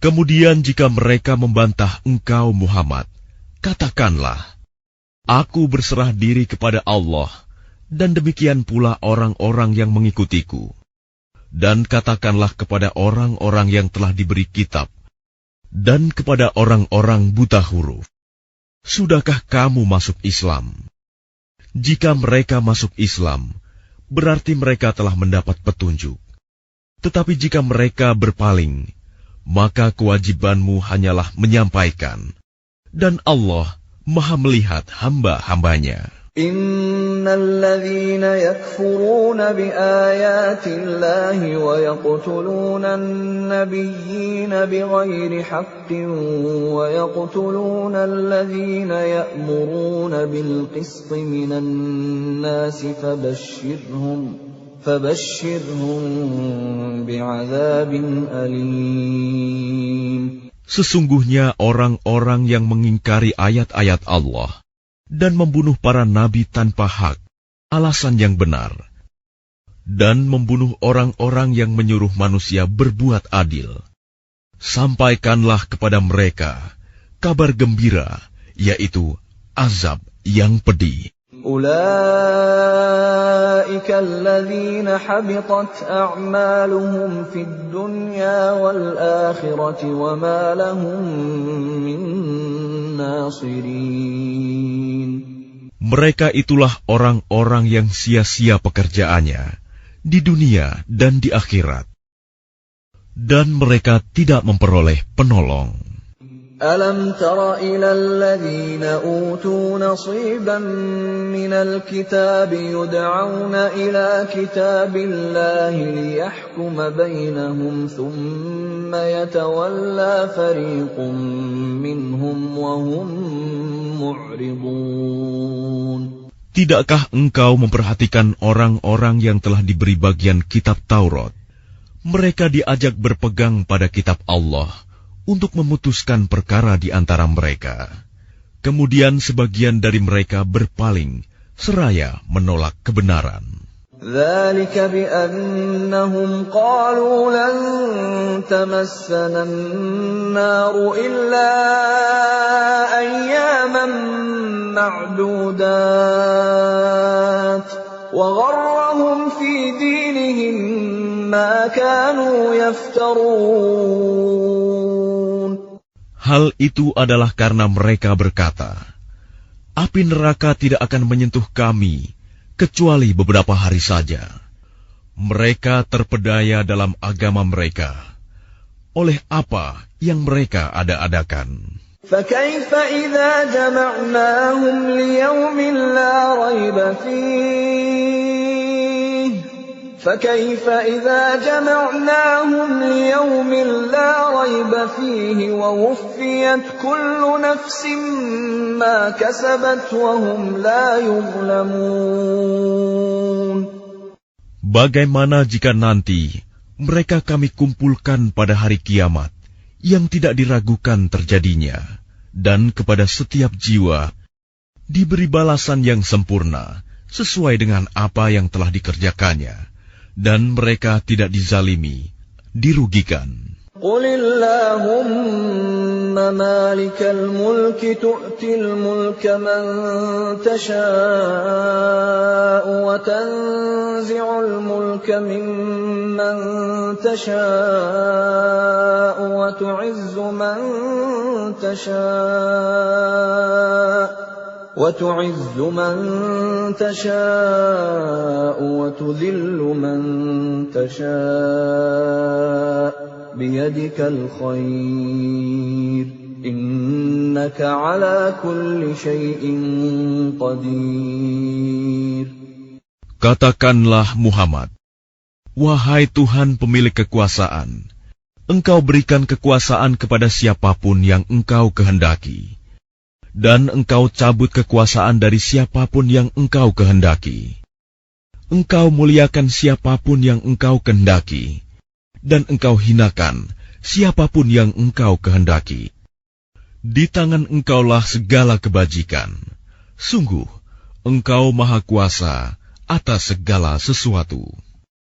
Kemudian jika mereka membantah engkau Muhammad, katakanlah, Aku berserah diri kepada Allah, dan demikian pula orang-orang yang mengikutiku. Dan katakanlah kepada orang-orang yang telah diberi kitab, dan kepada orang-orang buta huruf, sudahkah kamu masuk Islam? Jika mereka masuk Islam, berarti mereka telah mendapat petunjuk. Tetapi jika mereka berpaling, maka kewajibanmu hanyalah menyampaikan, dan Allah Maha melihat hamba-hambanya. Innal ladzina yakfuruna bi ayatillahi wa yaqtuluna an-nabiyyina bighairi haqqin wa yaqtuluna alladzina ya'muruna bil qisti minan nasi fabashshirhum bi'adzabin alim. Sesungguhnya orang-orang yang mengingkari ayat-ayat Allah dan membunuh para nabi tanpa hak, alasan yang benar, dan membunuh orang-orang yang menyuruh manusia berbuat adil, sampaikanlah kepada mereka kabar gembira, yaitu azab yang pedih. أولئك الذين حبطت أعمالهم في الدنيا والآخرة وما لهم من ناصرين. Mereka itulah orang-orang yang sia-sia pekerjaannya di dunia dan di akhirat, dan mereka tidak memperoleh penolong. أَلَمْ تَرَ إِلَى الَّذِينَ أُوتُوا نَصِيبًا مِنَ الْكِتَابِ يُدْعَوْنَ إِلَى كِتَابِ اللَّهِ لِيَحْكُمَ بَيْنَهُمْ ثُمَّ يَتَوَلَّى فَرِيقٌ مِّنْهُمْ وَهُمْ مُعْرِضُونَ. Tidakkah engkau memperhatikan orang-orang yang telah diberi bagian kitab Taurat? Mereka diajak berpegang pada kitab Allah untuk memutuskan perkara di antara mereka. Kemudian sebagian dari mereka berpaling, seraya menolak kebenaran. ذَلِكَ بِأَنَّهُمْ قَالُوا لَن تَمَسَّنَا النَّارُ إِلَّا أَيَّامًا مَّعْدُودَاتٍ وَغَرَّهُمْ فِي دِينِهِم مَّا كَانُوا يَفْتَرُونَ. Hal itu adalah karena mereka berkata, api neraka tidak akan menyentuh kami, kecuali beberapa hari saja. Mereka terpedaya dalam agama mereka. oleh apa yang mereka ada-adakan. فكيف إذا جمعناهم ليوم لا ريب فيه فكيف إذا جمعناهم ليوم لا ريب فيه ووفيت كل نفس ما كسبت وهم لا يظلمون. Bagaimana jika nanti mereka kami kumpulkan pada hari kiamat yang tidak diragukan terjadinya, dan kepada setiap jiwa diberi balasan yang sempurna sesuai dengan apa yang telah dikerjakannya, dan mereka tidak dizalimi, dirugikan. قل اللهم مالك الملك تؤتي الملك من تشاء وتنزع الملك ممن تشاء وتعز من تشاء وتذل من تشاء بيدك الخير إنك على كل شيء قدير. Katakanlah Muhammad, wahai Tuhan pemilik kekuasaan, Engkau berikan kekuasaan kepada siapapun yang Engkau kehendaki, dan Engkau cabut kekuasaan dari siapapun yang Engkau kehendaki. Engkau muliakan siapapun yang Engkau kehendaki, dan Engkau hinakan siapapun yang Engkau kehendaki. Di tangan Engkaulah segala kebajikan. Sungguh, Engkau Maha Kuasa atas segala sesuatu.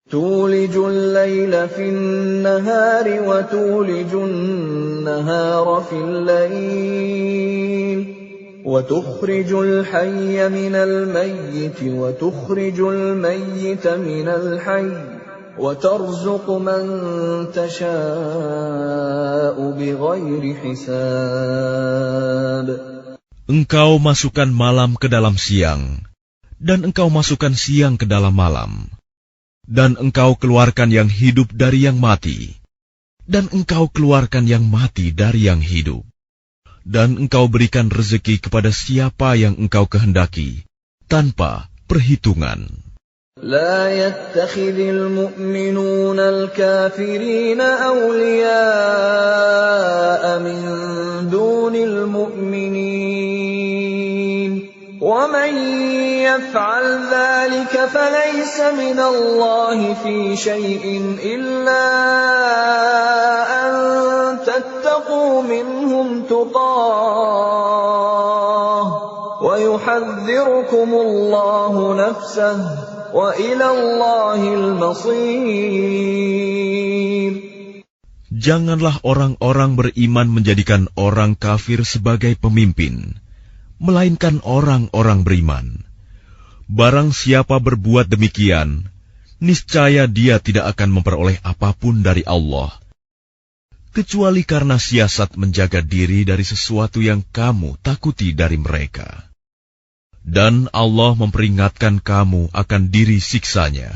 تولج الليل في النهار وتولج النهار في الليل وتخرج الحي من الميت وتخرج الميت من الحي وترزق من تشاء بغير حساب. Engkau masukkan malam ke dalam siang, dan Engkau masukkan siang ke dalam malam. Dan Engkau keluarkan yang hidup dari yang mati, dan Engkau keluarkan yang mati dari yang hidup. Dan Engkau berikan rezeki kepada siapa yang Engkau kehendaki, tanpa perhitungan. لا يتخذ المؤمنون الكافرين أولياء من دون المؤمنين ومن يفعل ذلك فليس من الله في شيء إلا أن تتقوا منهم تقاه ويحذركم الله نفسه وإلى الله المصير. Janganlah orang-orang beriman menjadikan orang kafir sebagai pemimpin, melainkan orang-orang beriman. Barang siapa berbuat demikian, niscaya dia tidak akan memperoleh apapun dari Allah, kecuali karena siasat menjaga diri dari sesuatu yang kamu takuti dari mereka. Dan Allah memperingatkan kamu akan diri siksanya,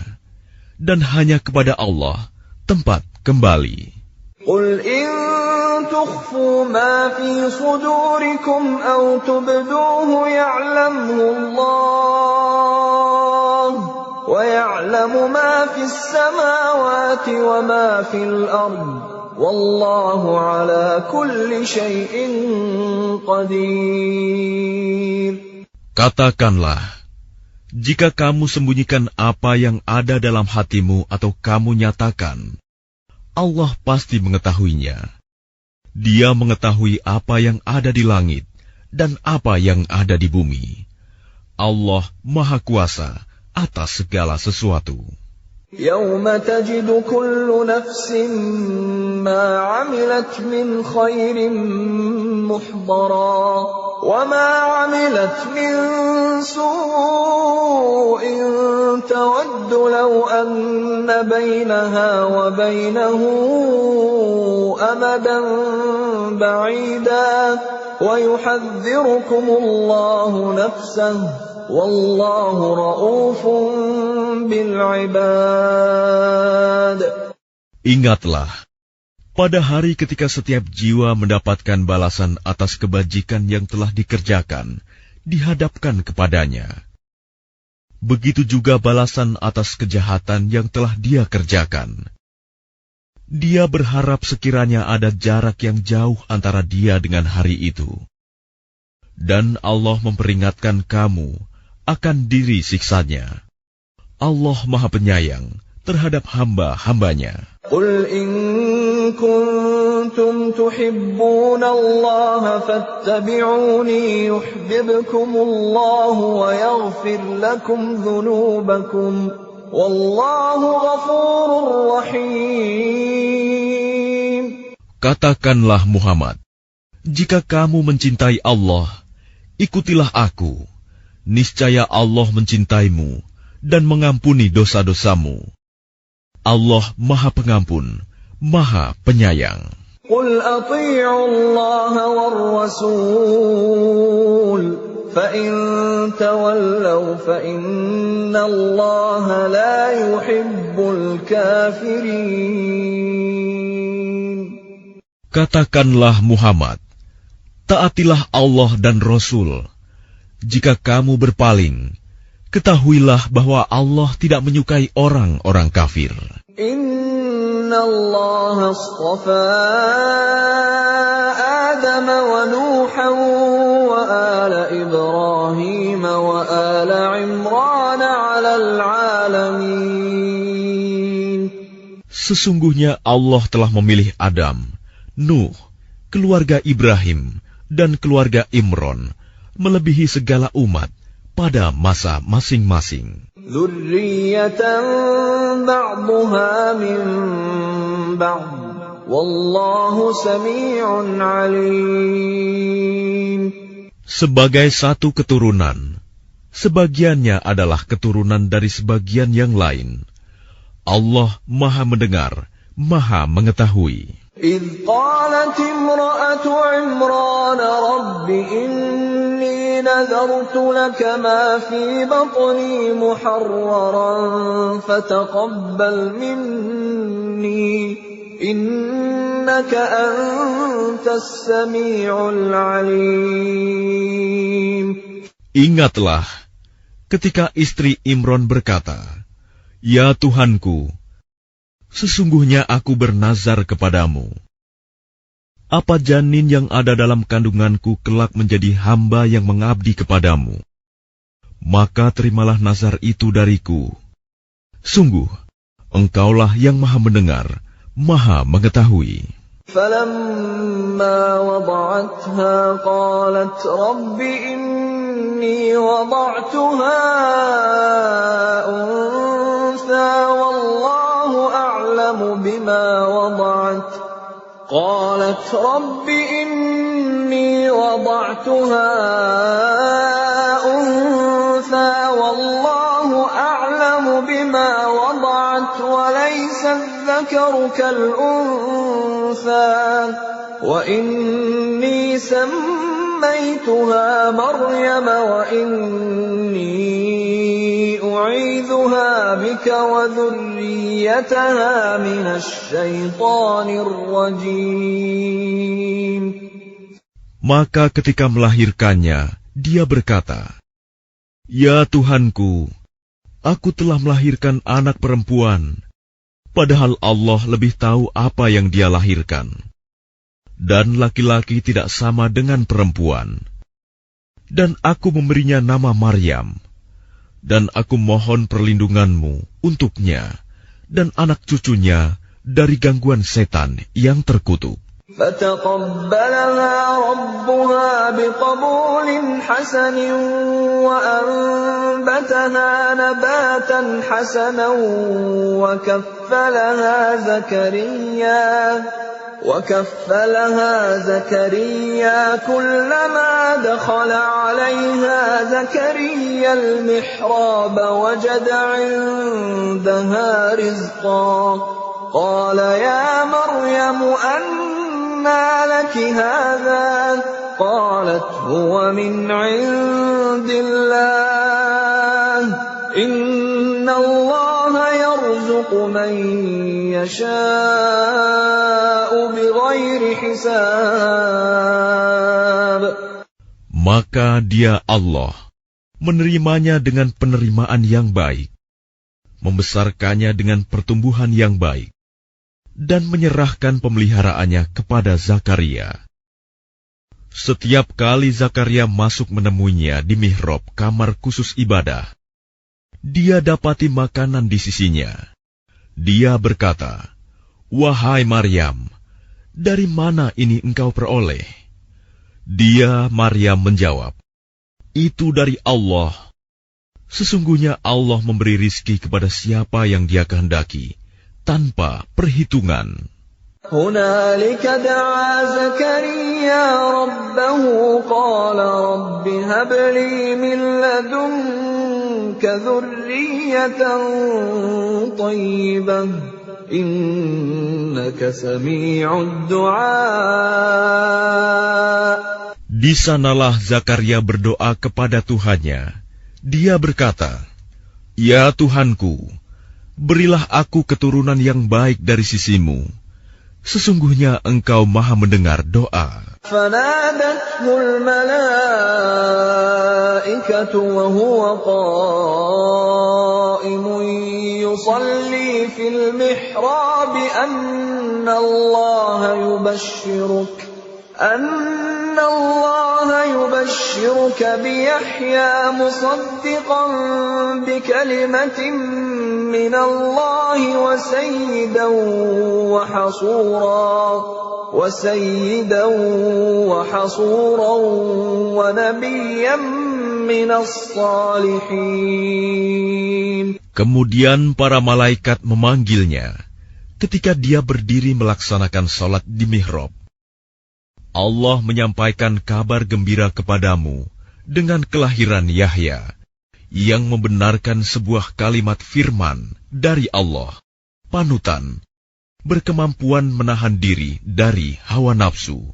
dan hanya kepada Allah tempat kembali. قل إن تخفوا ما في صدوركم أو تبدوه يعلمه الله ويعلم ما في السماوات وما في الأرض والله على كل شيء قدير. Katakanlah, jika kamu sembunyikan apa yang ada dalam hatimu atau kamu nyatakan, Allah pasti mengetahuinya. Dia mengetahui apa yang ada di langit dan apa yang ada di bumi. Allah Maha Kuasa atas segala sesuatu. يوم تجد كل نفس ما عملت من خير محضرا وما عملت من سوء تود لو أن بينها وبينه أمدا بعيدا ويحذركم الله نفسه والله رؤوف بالعباد. Ingatlah, Pada hari ketika setiap jiwa mendapatkan balasan atas kebajikan yang telah dikerjakan, dihadapkan kepadanya. Begitu juga balasan atas kejahatan yang telah dia kerjakan. Dia berharap sekiranya ada jarak yang jauh antara dia dengan hari itu. Dan Allah memperingatkan kamu akan diri siksanya. Allah Maha Penyayang terhadap hamba-hambanya. Qul in kuntum tuhibbuna Allah fattabi'uni yuhibbukumullahu wa yaghfir lakum dhunubakum wallahu ghafurur rahim. Katakanlah Muhammad, jika kamu mencintai Allah, ikutilah aku. Niscaya Allah mencintaimu dan mengampuni dosa-dosamu. Allah Maha Pengampun, Maha Penyayang. Qul ati'u Allah war Rasul, fa in tawallaw fa inna Allah la yuhibbul kafirin. Katakanlah Muhammad, taatilah Allah dan Rasul. Jika kamu berpaling, ketahuilah bahwa Allah tidak menyukai orang-orang kafir. Inna Allah astafa Adam wa Nuhan wa ala Ibrahim wa ala Imran 'alal 'alamin. Sesungguhnya Allah telah memilih Adam, Nuh, keluarga Ibrahim, dan keluarga Imron melebihi segala umat pada masa masing-masing. Dzurriyyatan ba'dhuha min ba'd. Wallahu sami'un 'alim. Sebagai satu keturunan, sebagiannya adalah keturunan dari sebagian yang lain. Allah Maha Mendengar, Maha Mengetahui. إذ قالت امرأة عمران رب إني نذرت لك ما في بطني محررا فتقبل مني إنك أنت السميع العليم. Ingatlah ketika istri Imron berkata, "Ya Tuhanku, sesungguhnya aku bernazar kepadamu. Apa janin yang ada dalam kandunganku kelak menjadi hamba yang mengabdi kepadamu? Maka terimalah nazar itu dariku. Sungguh, Engkaulah yang Maha Mendengar, Maha Mengetahui." فَلَمَّا وَضَعَتْهَا قَالَتْ رَبِّ إِنِّي وَضَعْتُهَا أُنثَىٰ وَاللَّهُ أَعْلَمُ بِمَا وَضَعَتْ قَالَتْ رَبِّ إِنِّي وَضَعْتُهَا أُنثَىٰ وَاللَّهُ أَعْلَمُ بِمَا وَضَعَتْ وَلَيْسَ الذَّكَرُ كَالْأُنثَىٰ وَإِنِّي سَمَّيْتُهَا مَرْيَمَ وَإِنِّي أُعِيذُهَا بِكَ وَذُرِّيَّتَهَا مِنَ الشَّيْطَانِ الرَّجِيمِ. Maka ketika melahirkannya, dia berkata, "Ya Tuhanku, aku telah melahirkan anak perempuan, padahal Allah lebih tahu apa yang dia lahirkan. Dan laki-laki tidak sama dengan perempuan. Dan aku memberinya nama Maryam. Dan aku mohon perlindunganmu untuknya dan anak cucunya dari gangguan setan yang terkutuk." فَتَقَبَّلَهَا رَبُّهَا بِقَبُولٍ حَسَنٍ وَأَنبَتَهَا نَبَاتًا حَسَنًا وَكَفَّلَهَا زَكَرِيَّا كُلَّمَا دَخَلَ عَلَيْهَا زَكَرِيَّا الْمِحْرَابَ وَجَدَ عِندَهَا رِزْقًا قَالَ يَا مَرْيَمُ أَنَّىٰ لَكِ هَٰذَا قَالَتْ هُوَ مِنْ عِندِ اللَّهِ إِنَّ اللَّهَ يَرْزُقُ مَن يَشَاءُ بغير حساب. Maka dia Allah menerimanya dengan penerimaan yang baik, membesarkannya dengan pertumbuhan yang baik, dan menyerahkan pemeliharaannya kepada Zakaria. Setiap kali Zakaria masuk menemuinya di mihrab kamar khusus ibadah, dia dapati makanan di sisinya. Dia berkata, "Wahai Maryam, dari mana ini engkau peroleh?" Dia, Maryam, menjawab, "Itu dari Allah. Sesungguhnya Allah memberi rizki kepada siapa yang Dia kehendaki, tanpa perhitungan." هنالك دعا زكريا ربه قال رب هب لي من لدنك ذرية طيبة إنك سميع الدعاء. Di sanalah Zakaria berdoa kepada Tuhannya. Dia berkata, "Ya Tuhanku, berilah aku keturunan yang baik dari sisimu. Sesungguhnya Engkau Maha mendengar doa." فنادته الملائكة وهو قائم يصلي في المحراب أن الله يبشرك بيحيى مصدقا بكلمة من الله وسيدا وحصورا ونبيا من الصالحين. Kemudian para malaikat memanggilnya ketika dia berdiri melaksanakan salat di mihrab. Allah menyampaikan kabar gembira kepadamu dengan kelahiran Yahya, yang membenarkan sebuah kalimat firman dari Allah, panutan, berkemampuan menahan diri dari hawa nafsu,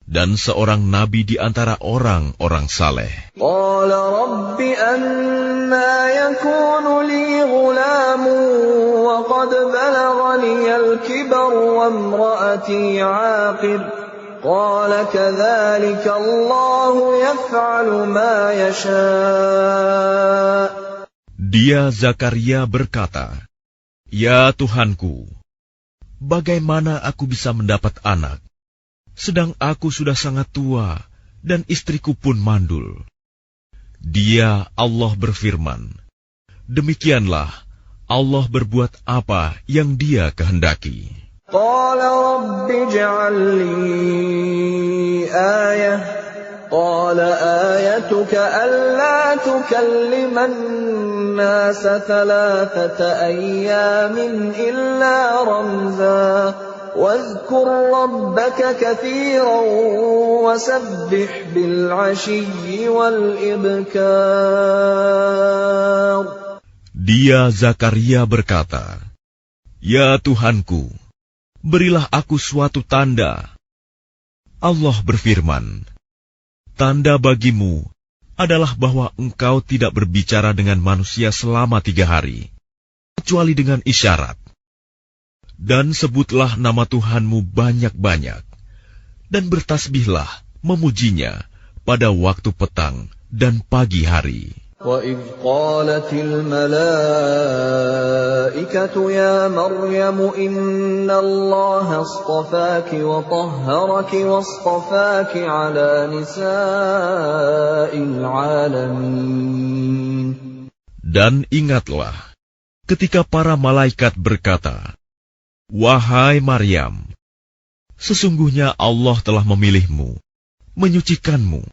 dan seorang nabi di antara orang-orang saleh. قال رب أنى يكون لي غلام وقد بلغني الكبر وامرأتي عاقر قال كذلك الله يفعل ما يشاء. Dia Zakaria berkata, "Ya Tuhanku, bagaimana aku bisa mendapat anak, sedang aku sudah sangat tua dan istriku pun mandul?" Dia, Allah, berfirman, "Demikianlah Allah berbuat apa yang Dia kehendaki." قال رب اجعل لي آية قال آيتك ألا تكلم الناس 3 أيام إلا رمزا واذكر ربك كثيرا وسبح بالعشي والإبكار. Dia Zakaria berkata, "Ya Tuhanku, berilah aku suatu tanda." Allah berfirman, "Tanda bagimu adalah bahwa engkau tidak berbicara dengan manusia selama 3 hari, kecuali dengan isyarat. Dan sebutlah nama Tuhanmu banyak-banyak, dan bertasbihlah memujinya pada waktu petang dan pagi hari." وَإِذْ قَالَتِ الْمَلَائِكَةُ يَا مَرْيَمُ إِنَّ اللَّهَ اصْطَفَاكِ وَطَهَّرَكِ وَاصْطَفَاكِ عَلَى نِسَاءِ الْعَالَمِينَ. Dan ingatlah ketika para malaikat berkata, "Wahai Maryam, sesungguhnya Allah telah memilihmu, menyucikanmu,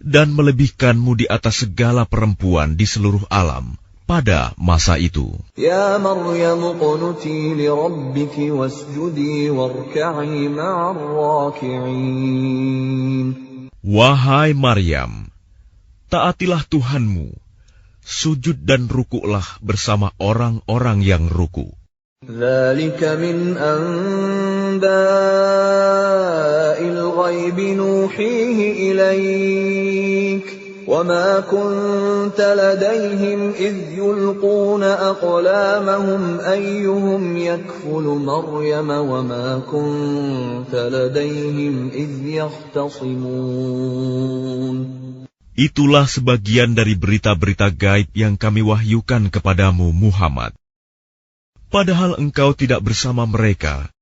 dan melebihkanmu di atas segala perempuan di seluruh alam pada masa itu." Ya Maryam qunuti li rabbiki wasjudi warka'i ma'ar raki'in. Wahai Maryam, taatilah Tuhanmu, sujud dan rukuklah bersama orang-orang yang ruku. Dzalika min anba'il ghaibi nuhihi ilaik. وَمَا كُنْتَ لَدَيْهِمْ إِذْ يُلْقُونَ أَقْلَامَهُمْ أَيُّهُمْ يَكْفُلُ مَرْيَمَ وَمَا كُنْتَ لَدَيْهِمْ إِذْ يَخْتَصِمُونَ. Itulah sebagian dari berita-berita gaib yang kami wahyukan kepadamu, Muhammad. Padahal engkau tidak bersama mereka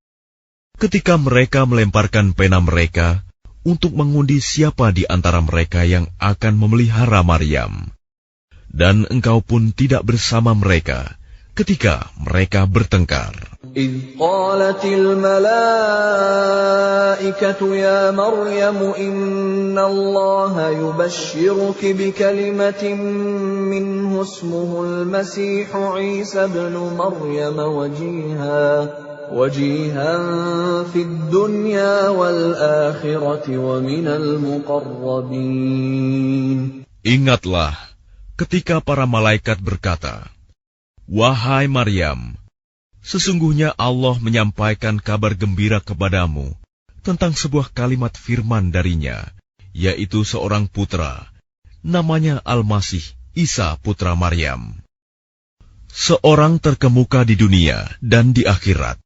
ketika mereka melemparkan pena mereka untuk mengundi siapa di antara mereka yang akan memelihara Maryam. Dan engkau pun tidak bersama mereka ketika mereka bertengkar. إِذْ قَالَتِ الْمَلَائِكَةُ يَا مَرْيَمُ إِنَّ اللَّهَ يُبَشِّرُكِ بِكَلِمَةٍ مِّنْهُ اسْمُهُ الْمَسِيحُ عِيسَى ابْنُ مَرْيَمَ وَجِيهًا فِي الدُّنْيَا وَالْآخِرَةِ وَمِنَ الْمُقَرَّبِينَ. Ingatlah ketika para malaikat berkata, "Wahai Maryam, sesungguhnya Allah menyampaikan kabar gembira kepadamu tentang sebuah kalimat firman darinya, yaitu seorang putra, namanya Al-Masih, Isa putra Maryam. Seorang terkemuka di dunia dan di akhirat,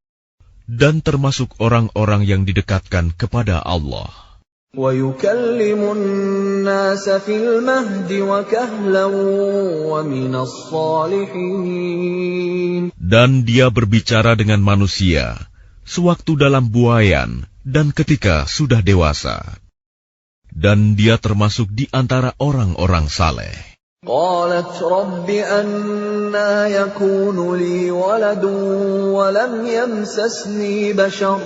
dan termasuk orang-orang yang didekatkan kepada Allah. وَيُكَلِّمُ النَّاسَ فِي الْمَهْدِ وَكَهْلًا وَمِنَ الصَّالِحِينَ. Dan dia berbicara dengan manusia sewaktu dalam buayan dan ketika sudah dewasa. Dan dia termasuk di antara orang-orang saleh. قالت رب أنى يكون لي ولد ولم يمسسني بشر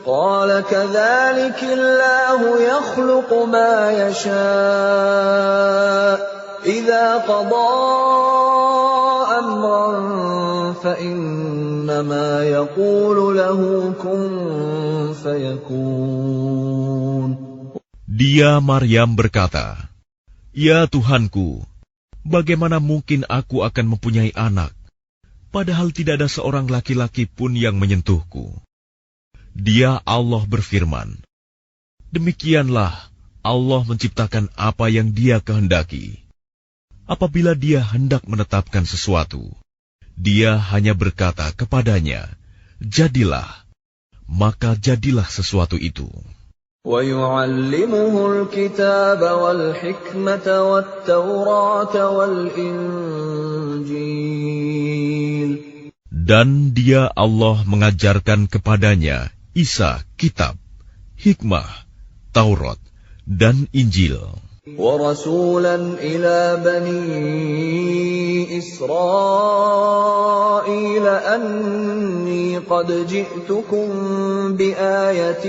قال كذلك الله يخلق ما يشاء إذا قضى أمرا فإنما يقول له كن فيكون. Dia Maryam berkata, "Ya Tuhanku, bagaimana mungkin aku akan mempunyai anak, padahal tidak ada seorang laki-laki pun yang menyentuhku?" Dia Allah berfirman, "Demikianlah Allah menciptakan apa yang Dia kehendaki. Apabila Dia hendak menetapkan sesuatu, Dia hanya berkata kepadanya, 'Jadilah,' maka jadilah sesuatu itu." وَيُعَلِّمُهُ الْكِتَابَ وَالْحِكْمَةَ وَالتَّوْرَاةَ وَالْإِنْجِيلَ. Dan Dia Allah mengajarkan kepadanya Isa kitab, hikmah, Taurat, dan Injil. وَرَسُولًا إِلَى بَنِي إِسْرَائِيلَ أَنِّي قَدْ جِئْتُكُم بِآيَةٍ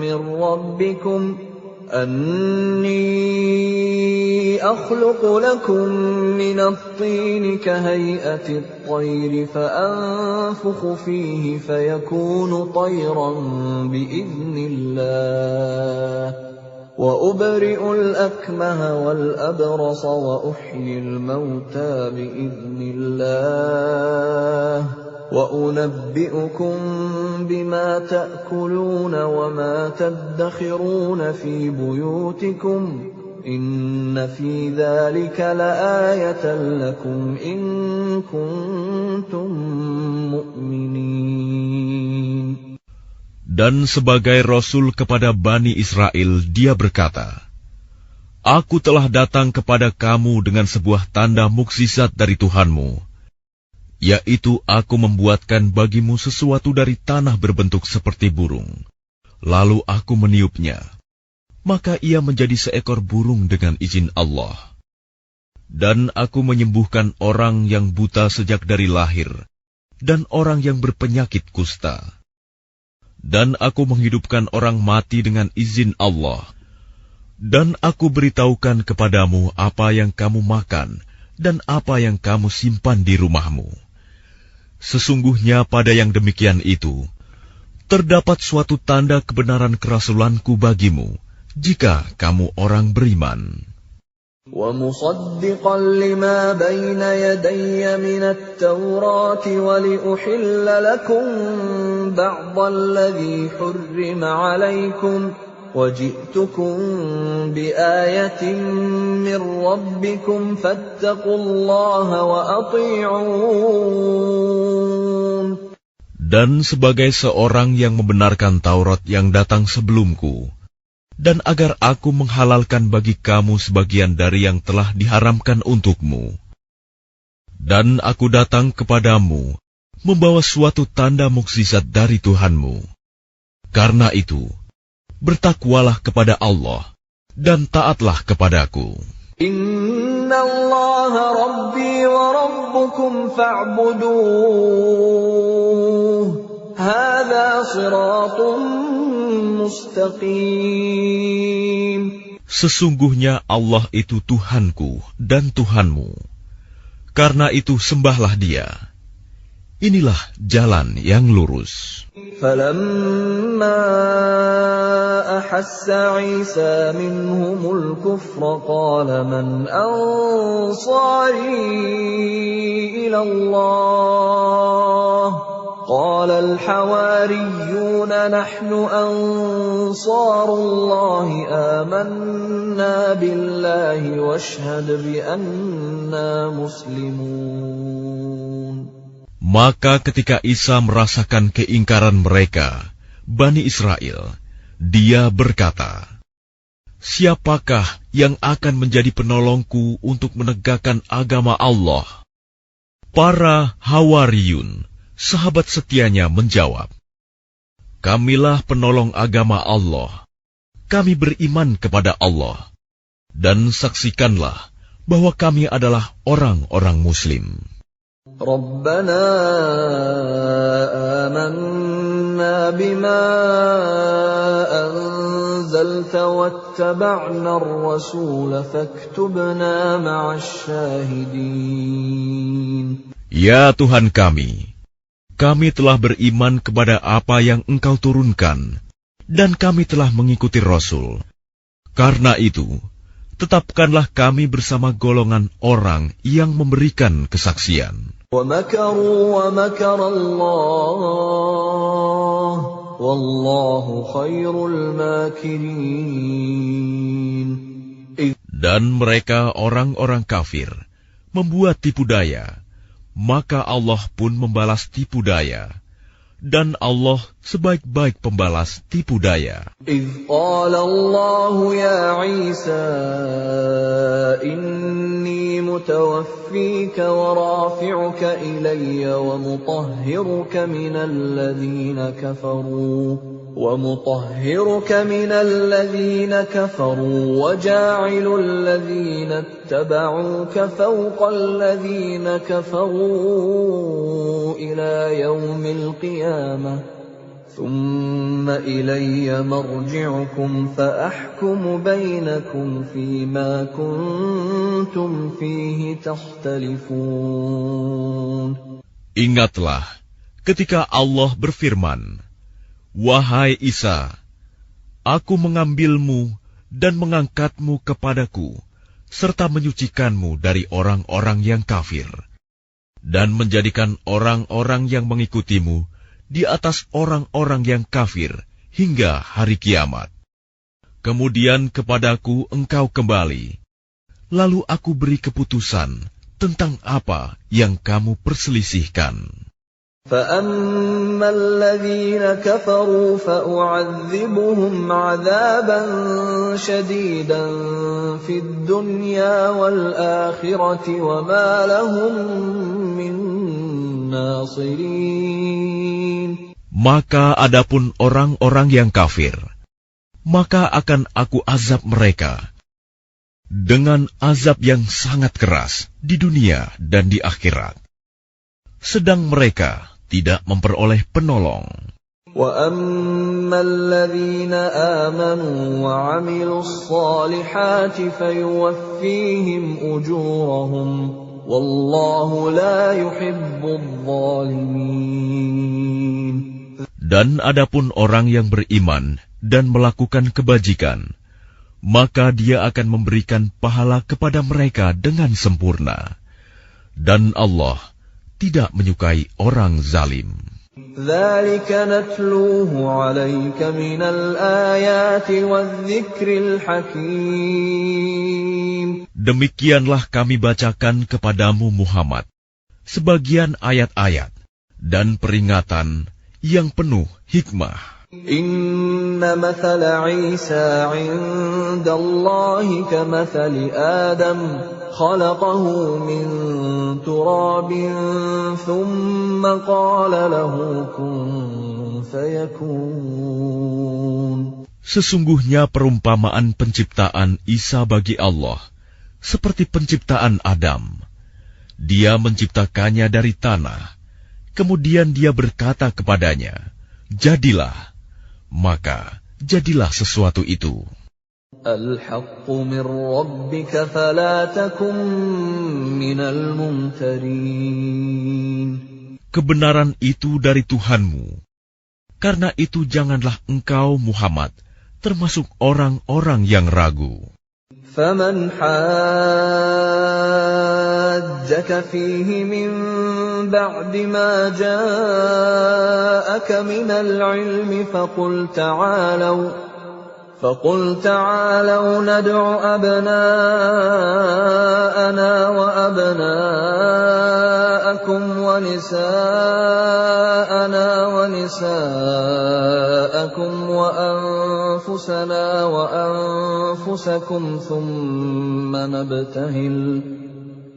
مِّن رَّبِّكُمْ أَنِّي أَخْلُقُ لَكُم مِّنَ الطِّينِ كَهَيْئَةِ الطَّيْرِ فَأَنفُخُ فِيهِ فَيَكُونُ طَيْرًا بِإِذْنِ اللَّهِ وَأُبْرِئُ الْأَكْمَهَ وَالْأَبْرَصَ وَأُحْيِي الْمَوْتَى بِإِذْنِ اللَّهِ وَأُنَبِّئُكُم بِمَا تَأْكُلُونَ وَمَا تَدَّخِرُونَ فِي بُيُوتِكُمْ إِنَّ فِي ذَلِكَ لَآيَةً لَكُمْ إِن كُنتُم مُّؤْمِنِينَ. Dan sebagai Rasul kepada Bani Israel, dia berkata, "Aku telah datang kepada kamu dengan sebuah tanda mukjizat dari Tuhanmu, yaitu aku membuatkan bagimu sesuatu dari tanah berbentuk seperti burung. Lalu aku meniupnya, maka ia menjadi seekor burung dengan izin Allah. Dan aku menyembuhkan orang yang buta sejak dari lahir, dan orang yang berpenyakit kusta. Dan aku menghidupkan orang mati dengan izin Allah. Dan aku beritahukan kepadamu apa yang kamu makan dan apa yang kamu simpan di rumahmu. Sesungguhnya pada yang demikian itu, terdapat suatu tanda kebenaran kerasulanku bagimu, jika kamu orang beriman." وَمُصَدِّقًا لِمَا بَيْنَ يَدَيَّ مِنَ التَّوْرَاةِ وَلِأُحِلَّ لَكُم بَعْضَ الَّذِي حُرِّمَ عَلَيْكُمْ وَجِئْتُكُمْ بِآيَةٍ مِّن رَّبِّكُمْ فَاتَّقُوا اللَّهَ وَأَطِيعُونِ. Dan sebagai seorang yang membenarkan Taurat yang datang sebelumku, dan agar aku menghalalkan bagi kamu sebagian dari yang telah diharamkan untukmu. Dan aku datang kepadamu, membawa suatu tanda mukjizat dari Tuhanmu. Karena itu, bertakwalah kepada Allah, dan taatlah kepadaku. Inna Allah Rabbi wa Rabbukum fa'buduh. Hadha siratun mustaqim. Sesungguhnya Allah itu Tuhanku dan Tuhanmu. Karena itu sembahlah Dia. Inilah jalan yang lurus. فَلَمَّا أَحَسَّ عِيسَى مِنْهُمُ الْكُفْرَ قَالَ مَنْ أَنصَارِي إِلَى اللَّهِ قَالَ الْحَوَارِيُّونَ نَحْنُ أَنصَارُ اللَّهِ آمَنَّا بِاللَّهِ وَاشْهَدْ بِأَنَّا مُسْلِمُونَ. Maka ketika Isa merasakan keingkaran mereka, Bani Israel, dia berkata, "Siapakah yang akan menjadi penolongku untuk menegakkan agama Allah?" Para Hawariyun, sahabat setianya menjawab, "Kamilah penolong agama Allah. Kami beriman kepada Allah. Dan saksikanlah bahwa kami adalah orang-orang Muslim." رَبَّنَا آمَنَّا بِمَا أَنزَلْتَ وَاتَّبَعْنَا الرَّسُولَ فَاكْتُبْنَا مَعَ الشَّاهِدِينَ. Ya Tuhan kami telah beriman kepada apa yang Engkau turunkan, dan kami telah mengikuti Rasul. Karena itu, tetapkanlah kami bersama golongan orang yang memberikan kesaksian. وَمَكَرُوا وَمَكَرَ اللَّهُ وَاللَّهُ خَيْرُ الْمَاكِرِينَ. Dan mereka orang-orang kafir membuat tipu daya, maka Allah pun membalas tipu daya. Dan Allah sebaik-baik pembalas tipu daya. إِذْ قَالَ اللَّهُ يَا عِيسَى إِنِّي مُتَوَفِّيكَ وَرَافِعُكَ إِلَيَّ وَمُطَهِّرُكَ مِنَ الَّذِينَ كَفَرُوا وَجَاعِلُ الَّذِينَ اتَّبَعُوكَ فَوْقَ الَّذِينَ كَفَرُوا إِلَى يَوْمِ الْقِيَامَةِ ثُمَّ إِلَيَّ مَرْجِعُكُمْ فَأَحْكُمُ بَيْنَكُمْ فِيمَا كُنتُمْ فِيهِ تَخْتَلِفُونَ. Ingatlah ketika Allah berfirman, "Wahai Isa, Aku mengambilmu dan mengangkatmu kepadaku, serta menyucikanmu dari orang-orang yang kafir, dan menjadikan orang-orang yang mengikutimu di atas orang-orang yang kafir hingga hari kiamat. Kemudian kepadaku engkau kembali, lalu aku beri keputusan tentang apa yang kamu perselisihkan." فَأَمَّا الَّذِينَ كَفَرُوا فَأُعَذِّبُهُمْ عَذَابًا شَدِيدًا فِي الدُّنْيَا وَالْآخِرَةِ وَمَا لَهُم مِّن نَّاصِرِينَ. Maka adapun orang-orang yang kafir, maka akan aku azab mereka dengan azab yang sangat keras di dunia dan di akhirat. Sedang mereka tidak memperoleh penolong. وَأَمَّا الَّذِينَ آمَنُوا وَعَمِلُوا الصَّالِحَاتِ فَيُوَفِّيهِمْ أُجُورَهُمْ وَاللَّهُ لَا يُحِبُّ الظَّالِمِينَ. Dan adapun orang yang beriman dan melakukan kebajikan, maka Dia akan memberikan pahala kepada mereka dengan sempurna. Dan Allah tidak menyukai orang zalim. ذلك نتلوه عليك من الآيات والذكر الحكيم. Demikianlah kami bacakan kepadamu Muhammad sebagian ayat-ayat dan peringatan yang penuh hikmah. Inna mathala Isa 'inda Allahi kamathali Adam khalaqahu min turabin thumma qala lahu kun fayakun. Sesungguhnya perumpamaan penciptaan Isa bagi Allah seperti penciptaan Adam. Dia menciptakannya dari tanah, kemudian dia berkata kepadanya, jadilah, maka jadilah sesuatu itu. Al-haqqu min rabbika fala takum minal mumtarin. Kebenaran itu dari Tuhanmu. Karena itu janganlah engkau Muhammad termasuk orang-orang yang ragu. فَمَنْ حَاجَّكَ فِيهِ مِنْ بَعْدِ مَا جَاءَكَ مِنَ الْعِلْمِ فَقُلْ تَعَالَوْا نَدْعُ أَبْنَاءَنَا وَأَبْنَاءَكُمْ وَنِسَاءَنَا وَنِسَاءَكُمْ وَأَنفُسَنَا وَأَنفُسَكُمْ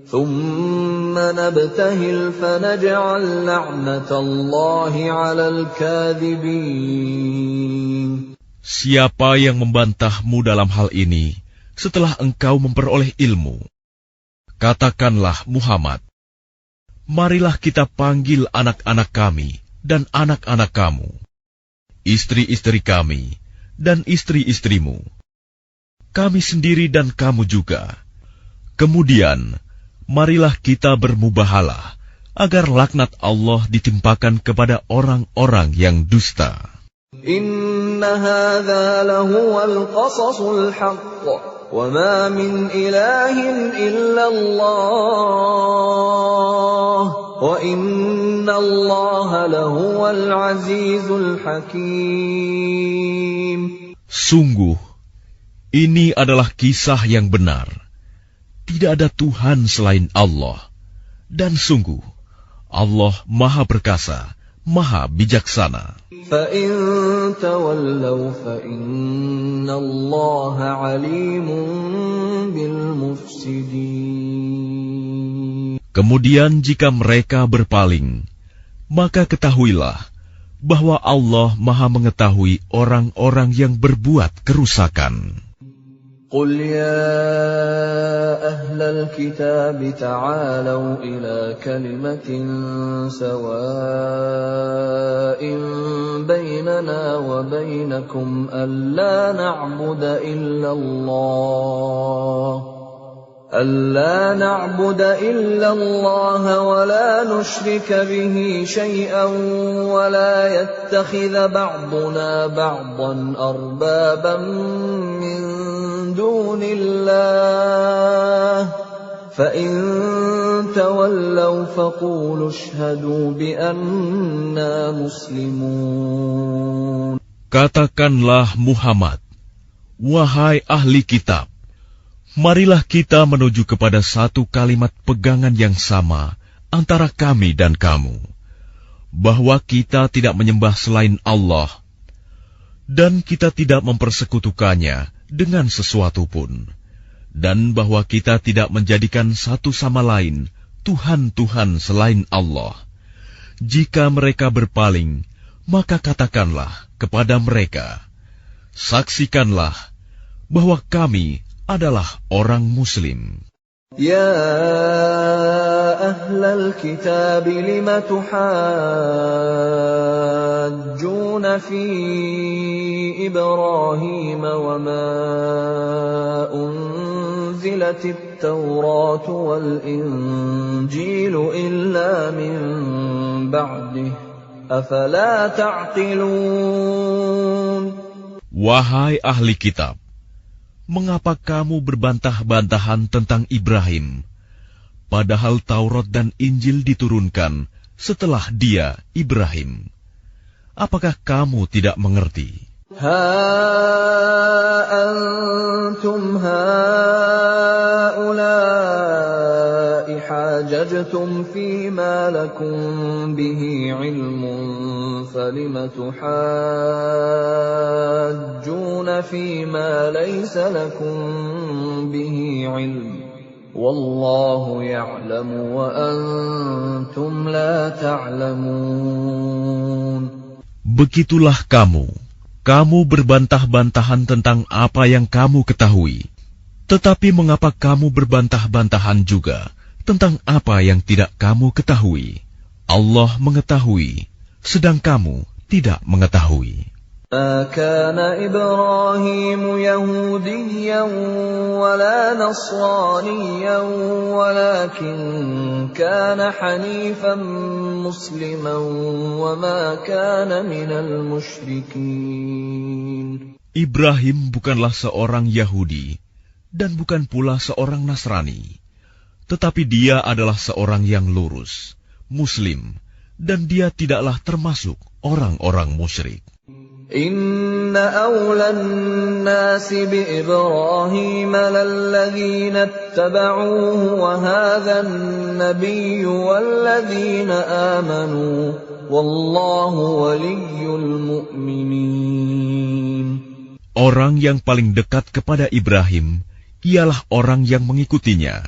ثُمَّ نَبْتَهِلْ فَنَجْعَلْ لَعْنَةَ اللَّهِ عَلَى الْكَاذِبِينَ. Siapa yang membantahmu dalam hal ini setelah engkau memperoleh ilmu? Katakanlah Muhammad, marilah kita panggil anak-anak kami dan anak-anak kamu, istri-istri kami dan istri-istrimu, kami sendiri dan kamu juga. Kemudian, marilah kita bermubahalah agar laknat Allah ditimpakan kepada orang-orang yang dusta. Inna hadza lahuwal qasasul haqq wa ma min ilahin illallah wa inna Allaha lahuwal azizul hakim. Sungguh, ini adalah kisah yang benar. Tidak ada Tuhan selain Allah. Dan sungguh, Allah Maha Perkasa, Maha Bijaksana. فَإِن تَوَلَّوْا فَإِنَّ اللَّهَ عَلِيمٌ بِالْمُفْسِدِينَ. Kemudian jika mereka berpaling, maka ketahuilah bahwa Allah Maha mengetahui orang-orang yang berbuat kerusakan. قُلْ يَا أَهْلَ الْكِتَابِ تَعَالَوْا إِلَى كَلِمَةٍ سَوَاءٍ بَيْنَنَا وَبَيْنَكُمْ أَلَّا نَعْبُدَ إِلَّا اللَّهَ وَلَا نُشْرِكَ بِهِ شَيْئًا وَلَا يَتَّخِذَ بَعْضُنَا بَعْضًا أَرْبَابًا مِّن دُونِ اللَّهِ فَإِن تَوَلَّوْا فَقُولُوا اشْهَدُوا بِأَنَّا مُسْلِمُونَ. Katakanlah Muhammad, wahai ahli kitab, marilah kita menuju kepada satu kalimat pegangan yang sama antara kami dan kamu, bahwa kita tidak menyembah selain Allah, dan kita tidak mempersekutukannya dengan sesuatu pun, dan bahwa kita tidak menjadikan satu sama lain Tuhan-Tuhan selain Allah. Jika mereka berpaling, maka katakanlah kepada mereka, saksikanlah bahwa kami adalah orang Muslim. Ya ahlal kitab lima tuhajjuna fi Ibrahim wa ma unzilatit Tawrat wal Injil illa min ba'dih afala ta'qilun. Wahai ahli kitab, mengapa kamu berbantah-bantahan tentang Ibrahim, padahal Taurat dan Injil diturunkan setelah dia, Ibrahim. Apakah kamu tidak mengerti? Ha antum haula'i hajajtum fima lakum bihi ilmun falima tuhajjuna fima laysa lakum bihi ilm wallahu ya'lamu wa antum la ta'lamun. Begitulah kamu berbantah-bantahan tentang apa yang kamu ketahui. Tetapi mengapa kamu berbantah-bantahan juga tentang apa yang tidak kamu ketahui? Allah mengetahui, sedang kamu tidak mengetahui. ما كان إبراهيم يهوديا ولا نصرانيا ولكن كان حنيفا مسلما وما كان من المشركين. Ibrahim bukanlah seorang Yahudi dan bukan pula seorang Nasrani, tetapi dia adalah seorang yang lurus, Muslim, dan dia tidaklah termasuk orang-orang musyrik. إن أولى الناس بإبراهيم للذين اتبعوه وهذا النبي والذين آمنوا والله ولي المؤمنين. Orang yang paling dekat kepada Ibrahim ialah orang yang mengikutinya,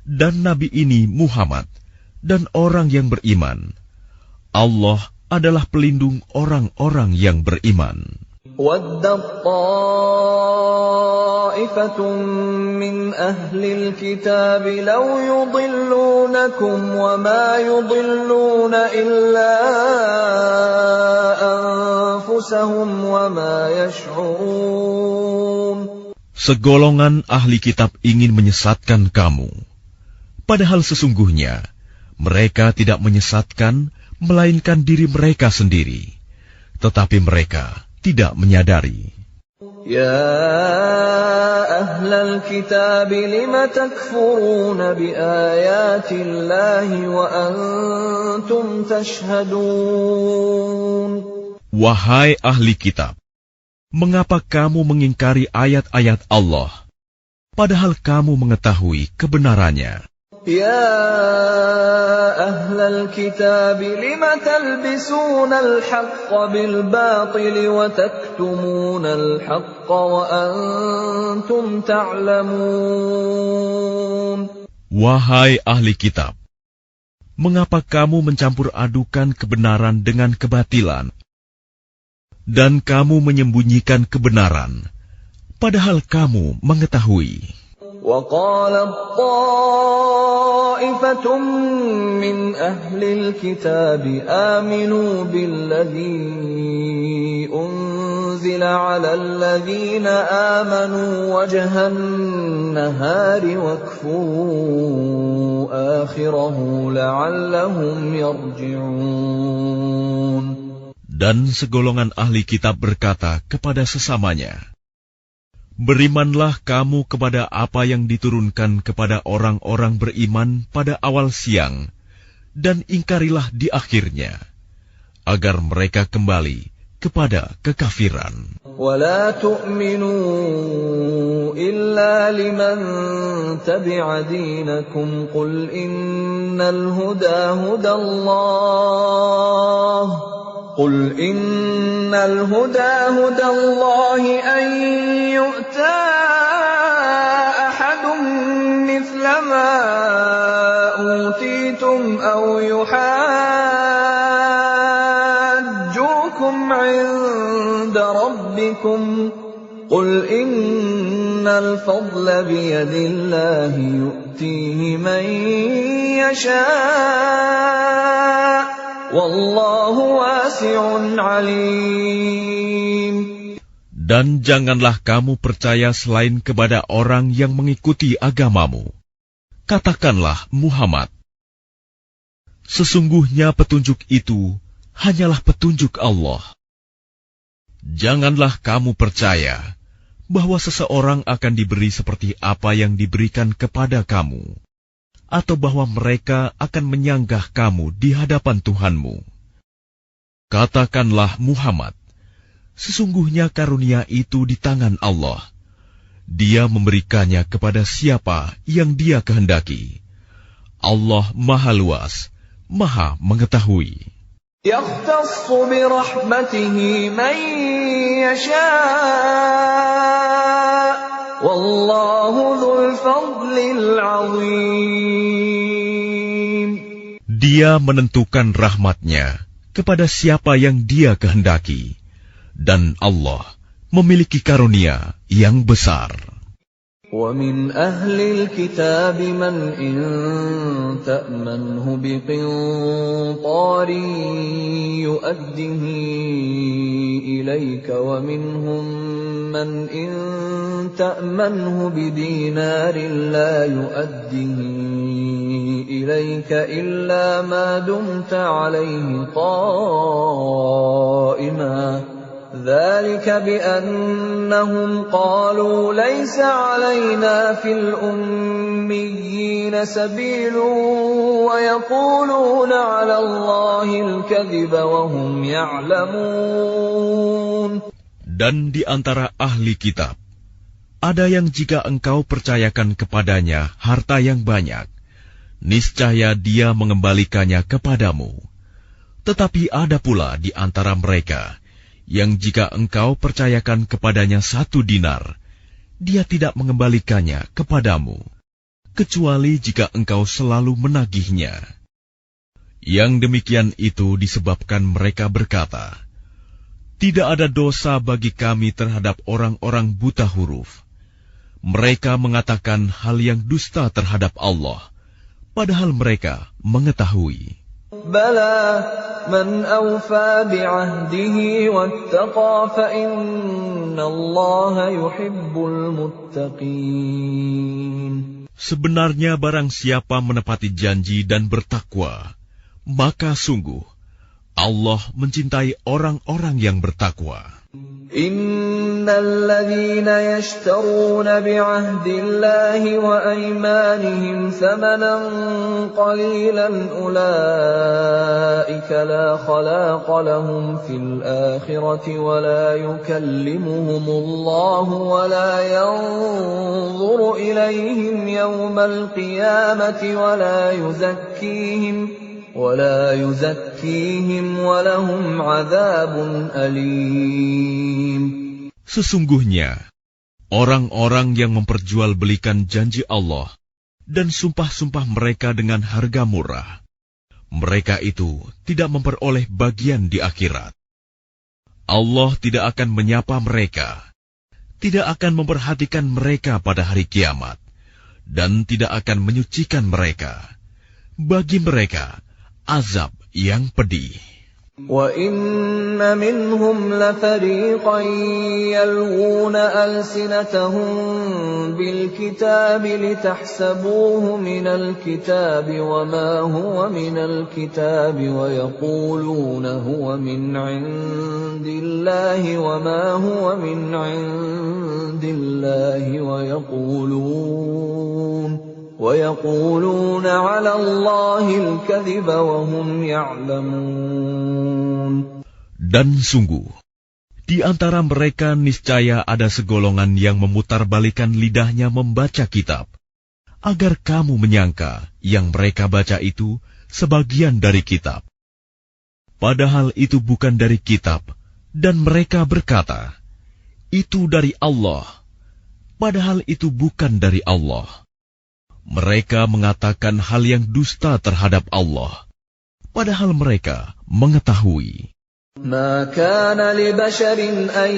dan Nabi ini Muhammad, dan orang yang beriman. Allah adalah pelindung orang-orang yang beriman. وَدَّتْ طَائِفَةٌ مِّنْ أَهْلِ الْكِتَابِ لَوْ يُضِلُّونَكُمْ وَمَا يُضِلُّونَ إِلَّا أَنفُسَهُمْ وَمَا يَشْعُرُونَ. Segolongan ahli kitab ingin menyesatkan kamu. Padahal sesungguhnya mereka tidak menyesatkan melainkan diri mereka sendiri, tetapi mereka tidak menyadari. Ya ahlal kitab lima takfuruna bi ayatillahi wa antum tashhadun. Wahai ahli kitab, mengapa kamu mengingkari ayat-ayat Allah, padahal kamu mengetahui kebenarannya? Ya ahlal kitab lima talbisuna al-haqqa bil-batili wa taktumuna al-haqqa wa antum ta'lamun. Wahai ahli kitab, mengapa kamu mencampur adukan kebenaran dengan kebatilan, dan kamu menyembunyikan kebenaran, padahal kamu mengetahui? وَقَالَتْ طَائِفَةٌ مِّنْ أَهْلِ الْكِتَابِ آمِنُوا بِالَّذِي أُنزِلَ عَلَى الَّذِينَ آمَنُوا وَجْهَ النَّهَارِ وَاكْفُرُوا آخِرَهُ لَعَلَّهُمْ يَرْجِعُونَ. Dan segolongan ahli kitab berkata kepada sesamanya, berimanlah kamu kepada apa yang diturunkan kepada orang-orang beriman pada awal siang, dan ingkarilah di akhirnya, agar mereka kembali kepada kekafiran. وَلَا تُؤْمِنُوا إِلَّا لِمَنْ تَبِعَ دِينَكُمْ قُلْ إِنَّ الْهُدَى هُدَى اللَّهِ أَنْ يُؤْتَى أَحَدٌ مِثْلَ مَا أُوتِيتُمْ أَوْ يُحَاجُّوكُمْ عِندَ رَبِّكُمْ قُلْ إِنَّ الْفَضْلَ بِيَدِ اللَّهِ يُؤْتِيهِ مَنْ يَشَاءُ Wallahu wasi'un alim. Dan janganlah kamu percaya selain kepada orang yang mengikuti agamamu. Katakanlah Muhammad, sesungguhnya petunjuk itu hanyalah petunjuk Allah. Janganlah kamu percaya bahwa seseorang akan diberi seperti apa yang diberikan kepada kamu. atau bahwa mereka akan menyanggah kamu di hadapan Tuhanmu. Katakanlah Muhammad, sesungguhnya karunia itu di tangan Allah. Dia memberikannya kepada siapa yang Dia kehendaki. Allah Maha Luas, Maha Mengetahui. يختص برحمته من يشاء والله ذو الفضل العظيم. Dia menentukan rahmat-Nya kepada siapa yang Dia kehendaki, dan Allah memiliki karunia yang besar. وَمِنْ أَهْلِ الْكِتَابِ مَنْ إِنْ تَأْمَنْهُ بِقِنْطَارٍ يُؤَدِّهِ إِلَيْكَ وَمِنْهُمْ مَنْ إِنْ تَأْمَنْهُ بِدِينَارٍ لَا يُؤَدِّهِ إِلَيْكَ إِلَّا مَا دُمْتَ عَلَيْهِ قَائِمًا ذلك بأنهم قالوا ليس علينا في الأميين سبيل ويقولون على الله الكذب وهم يعلمون. Dan di antara ahli kitab, ada yang jika engkau percayakan kepadanya harta yang banyak, niscaya dia mengembalikannya kepadamu. Tetapi ada pula di antara mereka yang jika engkau percayakan kepadanya 1 dinar, dia tidak mengembalikannya kepadamu, kecuali jika engkau selalu menagihnya. Yang demikian itu disebabkan mereka berkata, tidak ada dosa bagi kami terhadap orang-orang buta huruf. Mereka mengatakan hal yang dusta terhadap Allah, padahal mereka mengetahui. Bala man awfa bi'ahdihi wattaqa fa innallaha yuhibbul muttaqin. Sebenarnya barang siapa menepati janji dan bertakwa, maka sungguh Allah mencintai orang-orang yang bertakwa. Innal ladzina yashtaruna bi'ahdillahi wa aymanihim thamanan qalilan ulaika la khalaqa lahum fil akhirati wa la yukallimuhumullahu wa la yanzuru ilayhim yawmal qiyamati wa la yuzakkihim wa lahum 'adzabun alim. Sesungguhnya orang-orang yang memperjualbelikan janji Allah dan sumpah-sumpah mereka dengan harga murah, mereka itu tidak memperoleh bagian di akhirat. Allah tidak akan menyapa mereka, tidak akan memperhatikan mereka pada hari kiamat, dan tidak akan menyucikan mereka. Bagi mereka azab yang pedih. وَإِنَّ مِنْهُمْ لَفَرِيقًا يَلْوُونَ أَلْسِنَتَهُم بِالْكِتَابِ لِتَحْسَبُوهُ مِنَ الْكِتَابِ وَمَا هُوَ مِنَ الْكِتَابِ وَيَقُولُونَ هُوَ مِنْ عِندِ اللَّهِ وَمَا هُوَ مِنْ عِندِ اللَّهِ وَيَقُولُونَ عَلَى اللَّهِ الْكَذِبَ وَهُمْ يَعْلَمُونَ. Dan sungguh, di antara mereka niscaya ada segolongan yang memutarbalikkan lidahnya membaca kitab, agar kamu menyangka yang mereka baca itu sebagian dari kitab. Padahal itu bukan dari kitab, dan mereka berkata, itu dari Allah, padahal itu bukan dari Allah. Mereka mengatakan hal yang dusta terhadap Allah, padahal mereka mengetahui. ما كان لبشر أن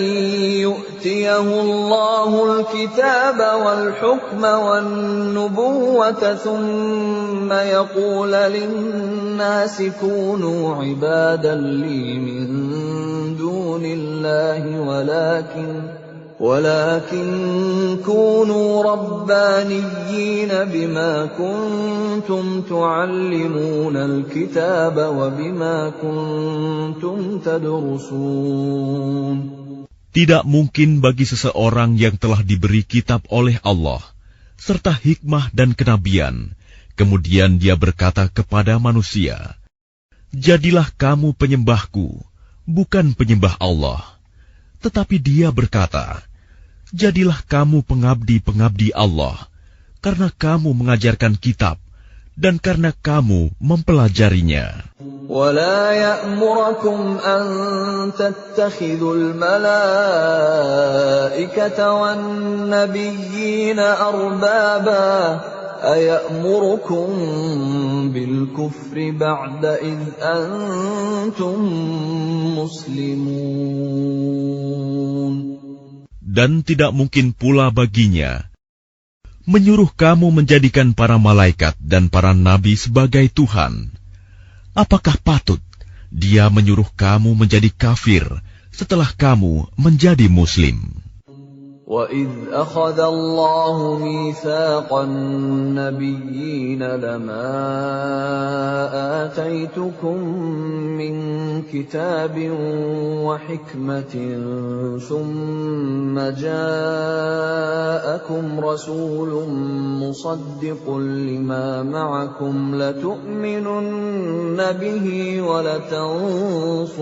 يؤتيه الله الكتاب والحكم والنبوة ثم يقول للناس كونوا عبادا لي من دون الله ولكن كونوا ربانيين بما كنتم تعلمون الكتاب وبما كنتم تدرسون. Tidak mungkin bagi seseorang yang telah diberi kitab oleh Allah serta hikmah dan kenabian, Kemudian dia berkata kepada manusia, "Jadilah kamu penyembahku, bukan penyembah Allah." Tetapi dia berkata, "Jadilah kamu pengabdi-pengabdi Allah, karena kamu mengajarkan kitab, dan karena kamu mempelajarinya." وَلَا يَأْمُرَكُمْ أَن تَتَّخِذُوا الْمَلَائِكَةَ وَالنَّبِيِّينَ أَرْبَابًا أَيَأْمُرُكُم بِالْكُفْرِ بَعْدَ إِذْ أَنْتُمْ مُسْلِمُونَ. Dan tidak mungkin pula baginya menyuruh kamu menjadikan para malaikat dan para nabi sebagai Tuhan. Apakah patut dia menyuruh kamu menjadi kafir setelah kamu menjadi Muslim? وَإِذْ أَخَذَ اللَّهُ مِيثَاقَ النَّبِيِّينَ لَمَا آتَيْتُكُم مِّن كِتَابٍ وَحِكْمَةٍ ثُمَّ جَاءَكُمْ رَسُولٌ مُّصَدِّقٌ لِّمَا مَعَكُمْ لَتُؤْمِنُنَّ بِهِ وَلَتَنصُرُنَّهُ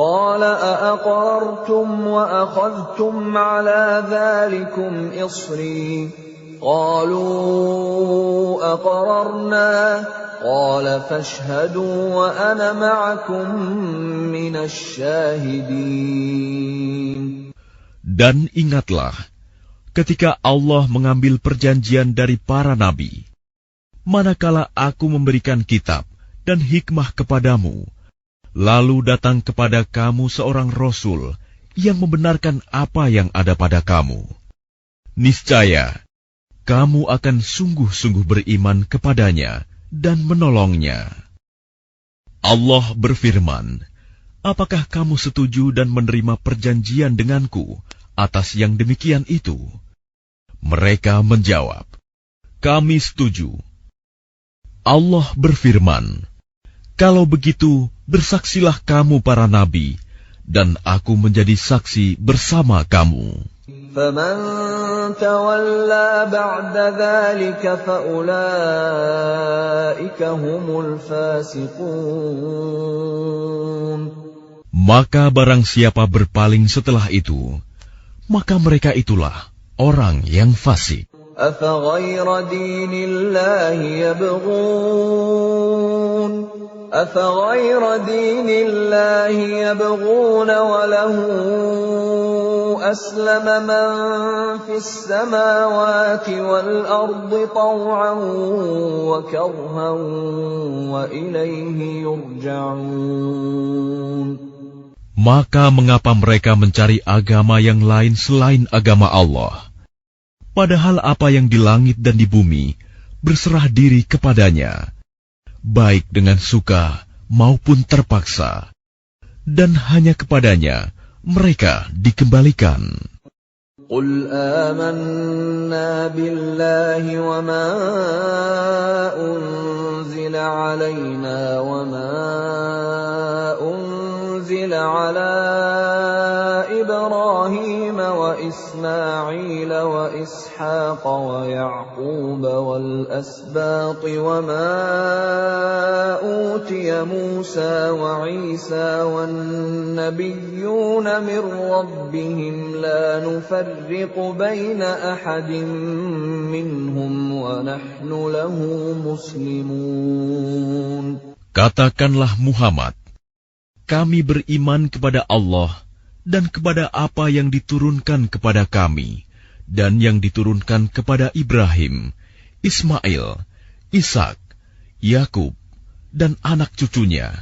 قال أأقررتم وأخذتم على ذلكم إصري قالوا أقررنا قال فاشهدوا وأنا معكم من الشاهدين. Dan ingatlah ketika Allah mengambil perjanjian dari para nabi, manakala aku memberikan kitab dan hikmah kepadamu, lalu datang kepada kamu seorang Rasul yang membenarkan apa yang ada pada kamu. Niscaya, kamu akan sungguh-sungguh beriman kepadanya dan menolongnya. Allah berfirman, "Apakah kamu setuju dan menerima perjanjian denganku atas yang demikian itu?" Mereka menjawab, "Kami setuju." Allah berfirman, "Kalau begitu, bersaksilah kamu para nabi, dan aku menjadi saksi bersama kamu." فَمَن تَوَلَّى بَعْدَ ذَلِكَ فَأُولَٰئِكَ هُمُ الْفَاسِقُونَ. Maka barang siapa berpaling setelah itu, maka mereka itulah orang yang fasik. أَفَغَيْرَ دِينِ اللَّهِ يَبْغُونَ أَفَغَيْرَ دِينِ اللَّهِ يَبْغُونَ وَلَهُ أَسْلَمَ مَن فِي السَّمَاوَاتِ وَالْأَرْضِ طَوْعًا وَكَرْهًا وَإِلَيْهِ يُرْجَعُونَ. Maka mengapa mereka mencari agama yang lain selain agama Allah? Padahal apa yang di langit dan di bumi berserah diri kepadanya, baik dengan suka maupun terpaksa, dan hanya kepadanya mereka dikembalikan. قُلْ آمَنَّا بِاللَّهِ وَمَا أُنزِلَ عَلَيْنَا وَمَا أُنزِلَ عَلَى إِبْرَاهِيمَ وَإِسْمَاعِيلَ وَإِسْحَاقَ وَيَعْقُوبَ وَالْأَسْبَاطِ وَمَا أُوتِيَ مُوسَى وَعِيسَى وَالنَّبِيُّونَ مِن رَّبِّهِمْ لَا نُفَرِّقُ بَيْنَ أَحَدٍ مِّنْهُمْ وَنَحْنُ لَهُ مُسْلِمُونَ. Katakanlah Muhammad, kami beriman kepada Allah dan kepada apa yang diturunkan kepada kami dan yang diturunkan kepada Ibrahim, Ismail, Ishak, Yakub, dan anak cucunya,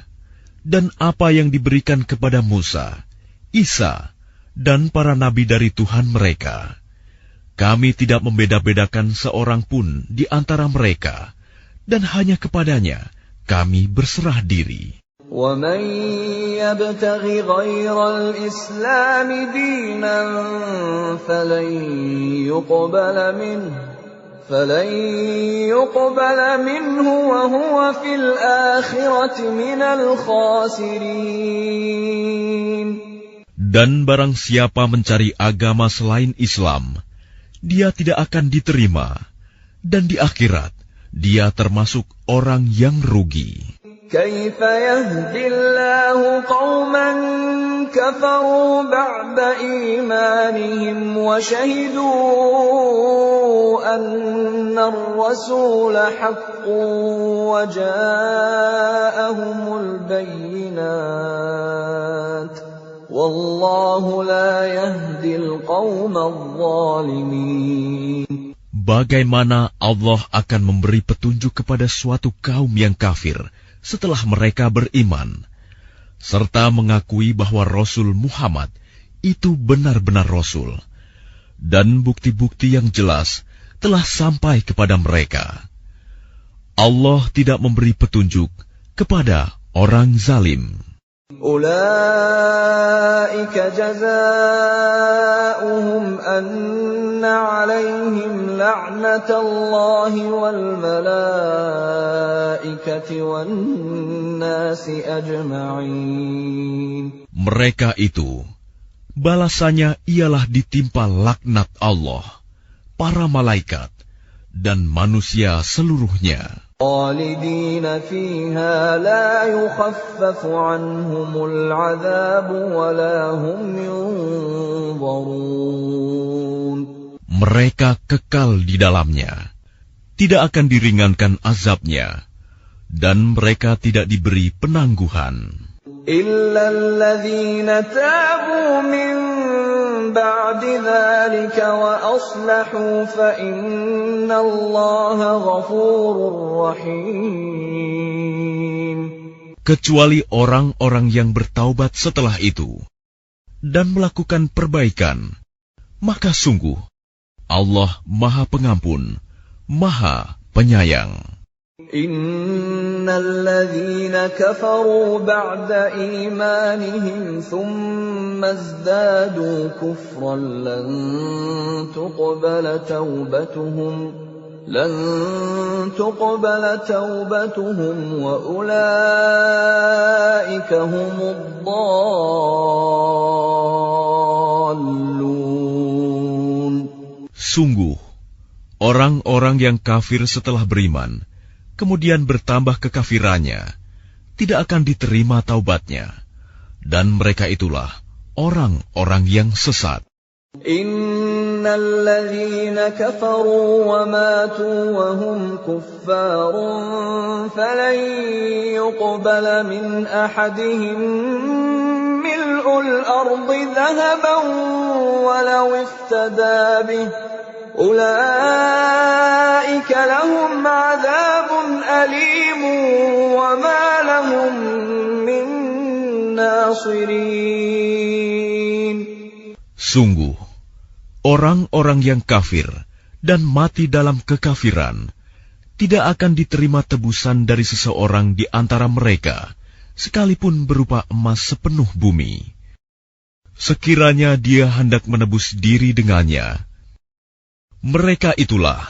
dan apa yang diberikan kepada Musa, Isa, dan para nabi dari Tuhan mereka. Kami tidak membeda-bedakan seorang pun di antara mereka, dan hanya kepadanya kami berserah diri. وَمَن يَبْتَغِ غَيْرَ الْإِسْلَامِ دِينًا فَلَن يُقْبَلَ مِنْهُ وَهُوَ فِي الْآخِرَةِ مِنَ الْخَاسِرِينَ. Dan barang siapa mencari agama selain Islam, dia tidak akan diterima, dan di akhirat dia termasuk orang yang rugi. كيف يهدي الله قوما كفروا بعد إيمانهم وشهدوا أن الرسول حق وجاءهم البينات والله لا يهدي القوم الظالمين. Bagaimana Allah akan memberi petunjuk kepada suatu kaum yang kafir setelah mereka beriman, serta mengakui bahwa Rasul Muhammad itu benar-benar Rasul, dan bukti-bukti yang jelas telah sampai kepada mereka. Allah tidak memberi petunjuk kepada orang zalim. أولئك جزاؤهم أن عليهم لعنة الله والملائكة والناس أجمعين. Mereka itu, balasannya ialah ditimpa laknat Allah, para malaikat, dan manusia seluruhnya. خالدين فيها لا يخفف عنهم العذاب ولا هم ينظرون. Mereka kekal di dalamnya, tidak akan diringankan azabnya, dan mereka tidak diberi penangguhan. إلا الذين تابوا من بعد ذلك وأصلحوا فإن الله غفور رحيم. Kecuali orang-orang yang bertaubat setelah itu dan melakukan perbaikan, maka sungguh Allah Maha Pengampun, Maha Penyayang. إن الذين كفروا بعد إيمانهم ثم ازدادوا كفرا لن تقبل توبتهم وأولئك هم الضالون. Sungguh, orang-orang yang kafir setelah beriman kemudian bertambah kekafirannya, tidak akan diterima taubatnya, dan mereka itulah orang-orang yang sesat. Innal ladzina kafaru wa matu wa hum kuffarun falan yuqbala min ahadihim mil'ul ardi dhahaban walau iftada bih. أولئك لهم عذاب أليم وما لهم من ناصرين. Sungguh, orang-orang yang kafir dan mati dalam kekafiran tidak akan diterima tebusan dari seseorang di antara mereka, sekalipun berupa emas sepenuh bumi. Sekiranya dia hendak menebus diri dengannya, mereka itulah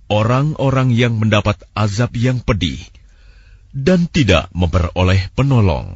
orang-orang yang mendapat azab yang pedih dan tidak memperoleh penolong.